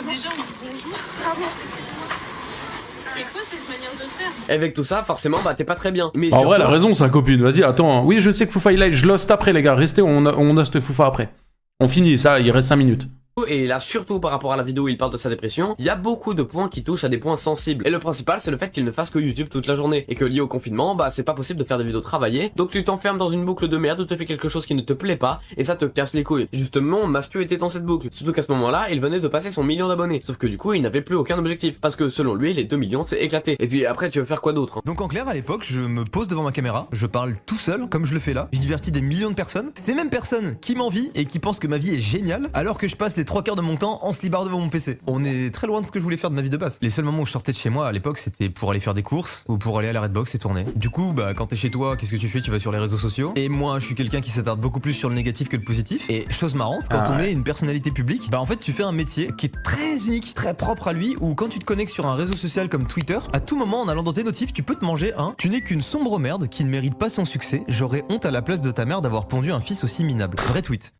Déjà, on dit bonjour. Pardon, excuse-moi. C'est quoi cette manière de faire? Avec tout ça, forcément, bah t'es pas très bien. Mais En surtout... vrai, elle a raison, sa copine. Vas-y, attends. Oui, je sais que Foufa il live. Je l'host après, les gars. Restez, on host Foufa après. On finit, ça, il reste 5 minutes. Et là, surtout par rapport à la vidéo où il parle de sa dépression, il y a beaucoup de points qui touchent à des points sensibles. Et le principal, c'est le fait qu'il ne fasse que YouTube toute la journée. Et que lié au confinement, bah c'est pas possible de faire des vidéos travaillées. Donc tu t'enfermes dans une boucle de merde où tu fais quelque chose qui ne te plaît pas. Et ça te casse les couilles. Et justement, Mastu était dans cette boucle. Surtout qu'à ce moment-là, il venait de passer son 1 million d'abonnés. Sauf que du coup, il n'avait plus aucun objectif. Parce que selon lui, les 2 millions, c'est éclaté. Et puis après, tu veux faire quoi d'autre, hein? Donc en clair, à l'époque, je me pose devant ma caméra, je parle tout seul, comme je le fais là. Je divertis des millions de personnes. Ces mêmes personnes qui m'envient et qui pensent que ma vie est géniale, alors que je passe les 3/4 de mon temps en slibard devant mon PC. On est très loin de ce que je voulais faire de ma vie de base. Les seuls moments où je sortais de chez moi à l'époque, c'était pour aller faire des courses ou pour aller à la Redbox et tourner. Du coup, bah quand t'es chez toi, qu'est-ce que tu fais? Tu vas sur les réseaux sociaux. Et moi, je suis quelqu'un qui s'attarde beaucoup plus sur le négatif que le positif. Et chose marrante, quand on est une personnalité publique, bah en fait, tu fais un métier qui est très unique, très propre à lui, où quand tu te connectes sur un réseau social comme Twitter, à tout moment en allant dans tes notifs, tu peux te manger un « Tu n'es qu'une sombre merde qui ne mérite pas son succès. J'aurais honte à la place de ta mère d'avoir pondu un fils aussi minable. » Vrai tweet.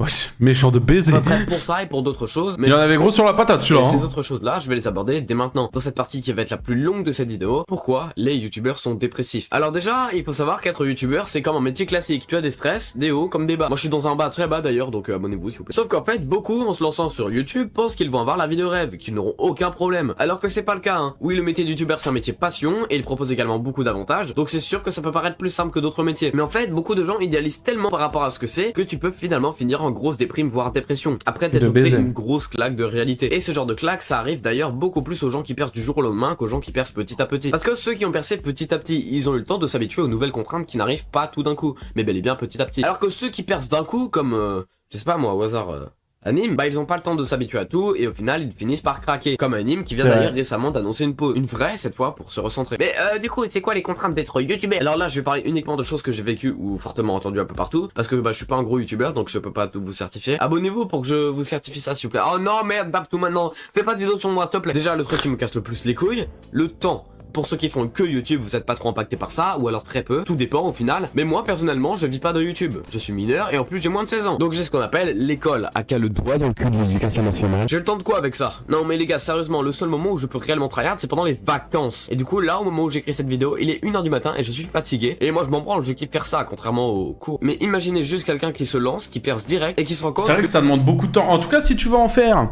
Wesh, méchant de baiser. Bref, pour ça et pour d'autres choses. Mais il en avait gros sur la patate celui-là. Ces Hein. autres choses-là, je vais les aborder dès maintenant. Dans cette partie qui va être la plus longue de cette vidéo, pourquoi les youtubeurs sont dépressifs. Alors déjà, il faut savoir qu'être youtubeur, c'est comme un métier classique. Tu as des stress, des hauts comme des bas. Moi je suis dans un bas très bas d'ailleurs, donc abonnez-vous s'il vous plaît. Sauf qu'en fait, beaucoup en se lançant sur YouTube pensent qu'ils vont avoir la vie de rêve, qu'ils n'auront aucun problème. Alors que c'est pas le cas, hein. Oui, le métier de youtubeur c'est un métier passion, et il propose également beaucoup d'avantages, donc c'est sûr que ça peut paraître plus simple que d'autres métiers. Mais en fait, beaucoup de gens idéalisent tellement par rapport à ce que c'est, que tu peux finalement finir en grosse déprime, voire dépression. Après t'être pris une grosse claque de réalité. Et ce genre de claque, ça arrive d'ailleurs beaucoup plus aux gens qui percent du jour au lendemain qu'aux gens qui percent petit à petit. Parce que ceux qui ont percé petit à petit, ils ont eu le temps de s'habituer aux nouvelles contraintes qui n'arrivent pas tout d'un coup, mais bel et bien petit à petit. Alors que ceux qui percent d'un coup, comme je sais pas moi au hasard Anime, bah ils ont pas le temps de s'habituer à tout et au final ils finissent par craquer. Comme Anime qui vient d'ailleurs récemment d'annoncer une pause. Une vraie cette fois pour se recentrer. Mais du coup c'est quoi les contraintes d'être youtubeur? Alors là je vais parler uniquement de choses que j'ai vécues ou fortement entendues un peu partout. Parce que bah je suis pas un gros youtubeur donc je peux pas tout vous certifier. Abonnez-vous pour que je vous certifie ça s'il vous plaît. Oh non merde, bap tout maintenant. Fais pas de vidéo sur moi s'il te plaît. Déjà le truc qui me casse le plus les couilles, le temps. Pour ceux qui font que YouTube, vous êtes pas trop impacté par ça, ou alors très peu, tout dépend au final. Mais moi, personnellement, je vis pas de YouTube. Je suis mineur et en plus j'ai moins de 16 ans. Donc j'ai ce qu'on appelle l'école, aka le doigt dans le cul de l'éducation nationale. J'ai le temps de quoi avec ça? Non mais les gars, sérieusement, le seul moment où je peux réellement tryhard, c'est pendant les vacances. Et du coup, là, au moment où j'écris cette vidéo, il est 1h du matin et je suis fatigué. Et moi, je m'en branle, je kiffe faire ça, contrairement aux cours. Mais imaginez juste quelqu'un qui se lance, qui perce direct et qui se rend compte C'est vrai que ça demande beaucoup de temps. En tout cas, si tu vas en faire...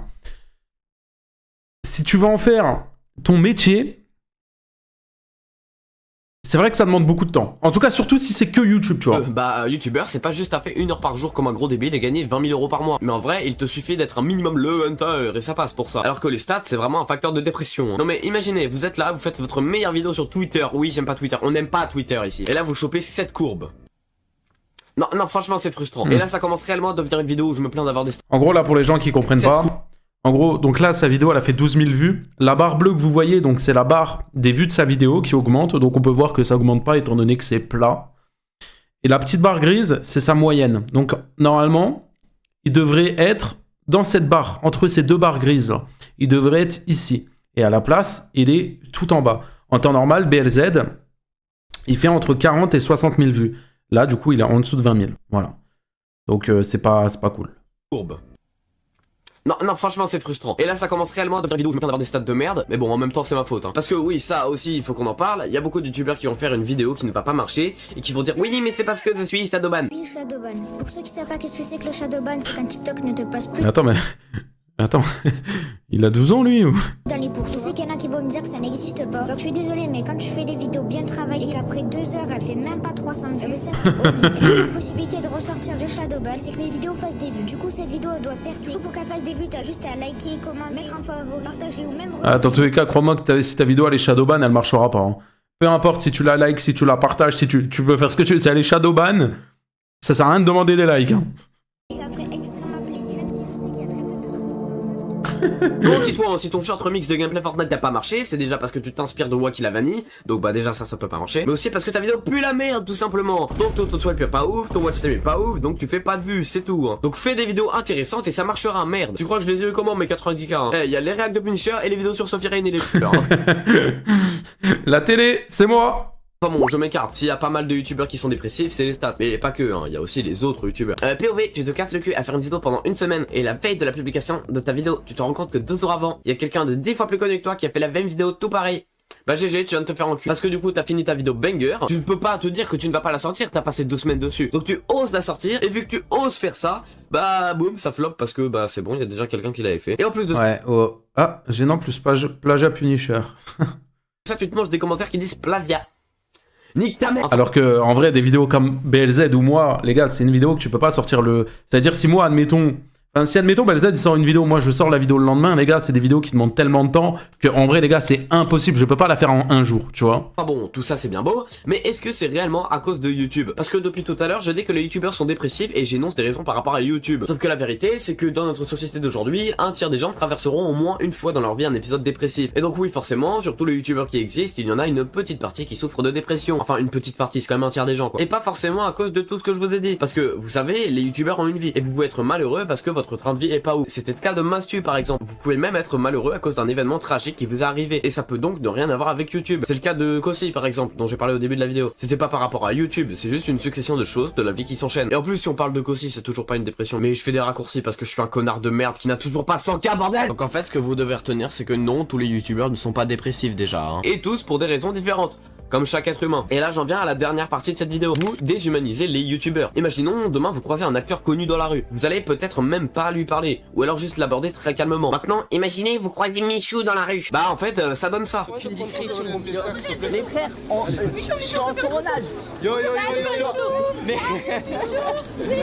Si tu vas en faire ton métier... C'est vrai que ça demande beaucoup de temps. En tout cas, surtout si c'est que YouTube, tu vois. youtubeur, c'est pas juste taper 1 heure par jour comme un gros débile et gagner 20 000 € par mois. Mais en vrai, il te suffit d'être un minimum le hunter et ça passe pour ça. Alors que les stats, c'est vraiment un facteur de dépression. Hein. Non mais imaginez, vous êtes là, vous faites votre meilleure vidéo sur Twitter. Oui, j'aime pas Twitter. On n'aime pas Twitter ici. Et là, vous chopez 7 courbes. Non, franchement, c'est frustrant. Et là, ça commence réellement à devenir une vidéo où je me plains d'avoir des stats. En gros, là, pour les gens qui comprennent pas... En gros, donc là, sa vidéo, elle a fait 12 000 vues. La barre bleue que vous voyez, donc c'est la barre des vues de sa vidéo qui augmente. Donc on peut voir que ça augmente pas étant donné que c'est plat. Et la petite barre grise, c'est sa moyenne. Donc normalement, il devrait être dans cette barre, entre ces deux barres grises là. Il devrait être ici. Et à la place, il est tout en bas. En temps normal, BLZ, il fait entre 40 et 60 000 vues. Là, du coup, il est en dessous de 20 000. Voilà. Donc c'est pas cool. Courbe. Non, franchement, c'est frustrant. Et là, ça commence réellement à devenir une vidéo où je me plains d'avoir des stats de merde. Mais bon, en même temps, c'est ma faute. Hein. Parce que oui, ça aussi, il faut qu'on en parle. Il y a beaucoup de youtubeurs qui vont faire une vidéo qui ne va pas marcher et qui vont dire oui, mais c'est parce que je suis Shadowban. Oui, Shadowban. Pour ceux qui savent pas qu'est-ce que c'est que le Shadowban, c'est quand TikTok ne te passe plus. Attends, il a 12 ans lui ou... Dans les bourses, je sais qu'il y en a qui vont me dire que ça n'existe pas. Donc je suis désolée, mais quand tu fais des vidéos bien travaillées et qu'après 2 heures elle fait même pas 300 vues, ça c'est horrible. Et la seule possibilité de ressortir de Shadowban, c'est que mes vidéos fassent des vues. Du coup, cette vidéo doit percer. Du coup, pour qu'elle fasse des vues, t'as juste à liker, commenter, mettre en favori, partager ou même... Dans tous les cas, crois-moi que si ta vidéo elle est Shadowban, elle marchera pas. Hein. Peu importe si tu la likes, si tu la partages, si tu peux faire ce que tu veux, si elle est Shadowban, ça sert à rien de demander des likes. Hein. Ça me ferait extrêmement plaisir, même si je sais qu'il y a très peu de personnes qui vont faire. Bon, Titouan, si ton short remix de gameplay Fortnite n'a pas marché, c'est déjà parce que tu t'inspires de Wacky la vanille, donc bah déjà ça peut pas marcher, mais aussi parce que ta vidéo pue la merde tout simplement. Donc ton swipe est pas ouf, ton watch time est pas ouf, donc tu fais pas de vues, c'est tout. Hein. Donc fais des vidéos intéressantes et ça marchera, merde. Tu crois que je les ai eu comment mes 90K hein? Il y a les réacts de Punisher et les vidéos sur Sophie Rain et les fleurs. La télé, c'est moi. Enfin bon, je m'écarte, s'il y a pas mal de youtubeurs qui sont dépressifs, c'est les stats. Mais pas que, hein, il y a aussi les autres youtubeurs. POV, tu te casses le cul à faire une vidéo pendant une semaine, et la veille de la publication de ta vidéo, tu te rends compte que 2 jours avant, il y a quelqu'un de 10 fois plus connu que toi qui a fait la même vidéo tout pareil. Bah GG, tu viens de te faire en cul. Parce que du coup, t'as fini ta vidéo banger, tu ne peux pas te dire que tu ne vas pas la sortir, t'as passé 2 semaines dessus. Donc tu oses la sortir, et vu que tu oses faire ça, bah boum, ça flop parce que bah c'est bon, il y a déjà quelqu'un qui l'avait fait. Et en plus de ça... Ouais, oh. Ah, gênant plus plagiat Punisher. Ça, tu te manges des commentaires qui disent plagiat. Nique ta mère. Alors que en vrai des vidéos comme BLZ ou moi, les gars, c'est une vidéo que tu peux pas sortir le... C'est-à-dire si moi, admettons... Enfin, si admettons BLZ il sort une vidéo, moi je sors la vidéo le lendemain, les gars, c'est des vidéos qui demandent tellement de temps que en vrai les gars c'est impossible, je peux pas la faire en un jour, tu vois. Ah bon, tout ça c'est bien beau, mais est-ce que c'est réellement à cause de YouTube? Parce que depuis tout à l'heure, je dis que les youtubeurs sont dépressifs et j'énonce des raisons par rapport à YouTube. Sauf que la vérité, c'est que dans notre société d'aujourd'hui, un tiers des gens traverseront au moins une fois dans leur vie un épisode dépressif. Et donc oui, forcément, sur tous les youtubeurs qui existent, il y en a une petite partie qui souffre de dépression. Enfin, une petite partie, c'est quand même un tiers des gens quoi. Et pas forcément à cause de tout ce que je vous ai dit. Parce que, vous savez, les youtubeurs ont une vie. Et vous pouvez être malheureux parce que votre train de vie est pas ouf. C'était le cas de Mastu par exemple. Vous pouvez même être malheureux à cause d'un événement tragique qui vous est arrivé. Et ça peut donc ne rien avoir avec YouTube. C'est le cas de Kossi par exemple, dont j'ai parlé au début de la vidéo. C'était pas par rapport à YouTube, c'est juste une succession de choses de la vie qui s'enchaînent. Et en plus, si on parle de Kossi, c'est toujours pas une dépression. Mais je fais des raccourcis parce que je suis un connard de merde qui n'a toujours pas 100K bordel. Donc en fait, ce que vous devez retenir, c'est que non, tous les youtubeurs ne sont pas dépressifs déjà. Hein. Et tous pour des raisons différentes. Comme chaque être humain. Et là j'en viens à la dernière partie de cette vidéo. Vous déshumanisez les youtubeurs. Imaginons demain vous croisez un acteur connu dans la rue. Vous allez peut-être même pas lui parler. Ou alors juste l'aborder très calmement. Maintenant, imaginez vous croisez Michou dans la rue. Bah en fait ça donne ça. Les frères, je suis en tournage. Yo yo yo yo yo. Mais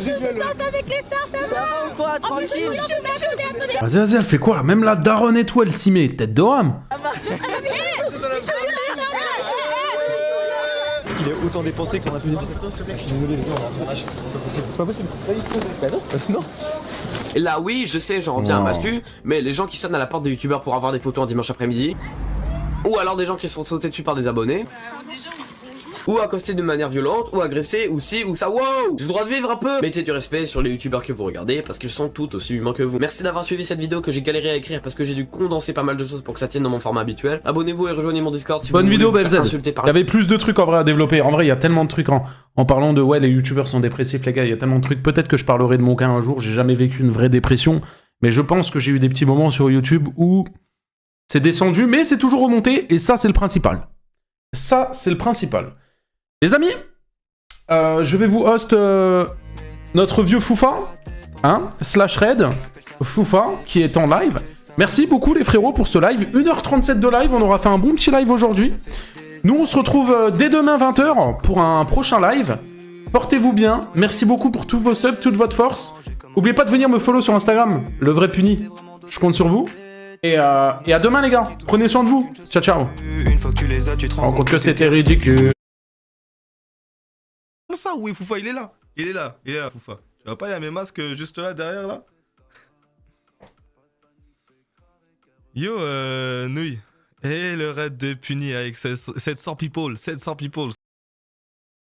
je passe avec les stars, ça va ou quoi? Tranquille. Vas-y, vas-y, elle fait quoi là? Même la daronne et tout, elle s'y met. Tête de rame. Il est autant dépensé qu'on a fait des photos, s'il te plaît. Je suis désolé, les gars, on a un tournage. C'est pas possible. Bah non. Et là oui, je sais, j'en reviens à Mastu, mais les gens qui sonnent à la porte des youtubeurs pour avoir des photos un dimanche après-midi, ou alors des gens qui se font sauter dessus par des abonnés, ou accostés de manière violente, ou agressés, ou ci, ou ça, wow! J'ai le droit de vivre un peu! Mettez du respect sur les youtubeurs que vous regardez, parce qu'ils sont tout aussi humains que vous. Merci d'avoir suivi cette vidéo que j'ai galéré à écrire, parce que j'ai dû condenser pas mal de choses pour que ça tienne dans mon format habituel. Abonnez-vous et rejoignez mon Discord si Bonne vous vidéo voulez vous faire BLZ. insulter par... Il y avait plus de trucs en vrai à développer. En vrai, il y a tellement de trucs en parlant de ouais, les youtubeurs sont dépressifs, les gars. Il y a tellement de trucs. Peut-être que je parlerai de mon cas un jour. J'ai jamais vécu une vraie dépression, mais je pense que j'ai eu des petits moments sur YouTube où c'est descendu, mais c'est toujours remonté. Et ça, c'est le principal. Ça, c'est le principal. Les amis, je vais vous host notre vieux Foufa, hein, /Red, Foufa, qui est en live. Merci beaucoup les frérots pour ce live. 1h37 de live, on aura fait un bon petit live aujourd'hui. Nous, on se retrouve dès demain 20h pour un prochain live. Portez-vous bien, merci beaucoup pour tous vos subs, toute votre force. N'oubliez pas de venir me follow sur Instagram, le vrai puni. Je compte sur vous. Et à demain les gars, prenez soin de vous. Ciao ciao. Une fois que tu les as, tu te rends compte que c'était ridicule. Comment ça? Oui, Foufa, il est là. Il est là, Foufa. Tu vois pas, il y a mes masques juste là, derrière, là? Yo, Nouille. Et le raid de Puni avec 700 people,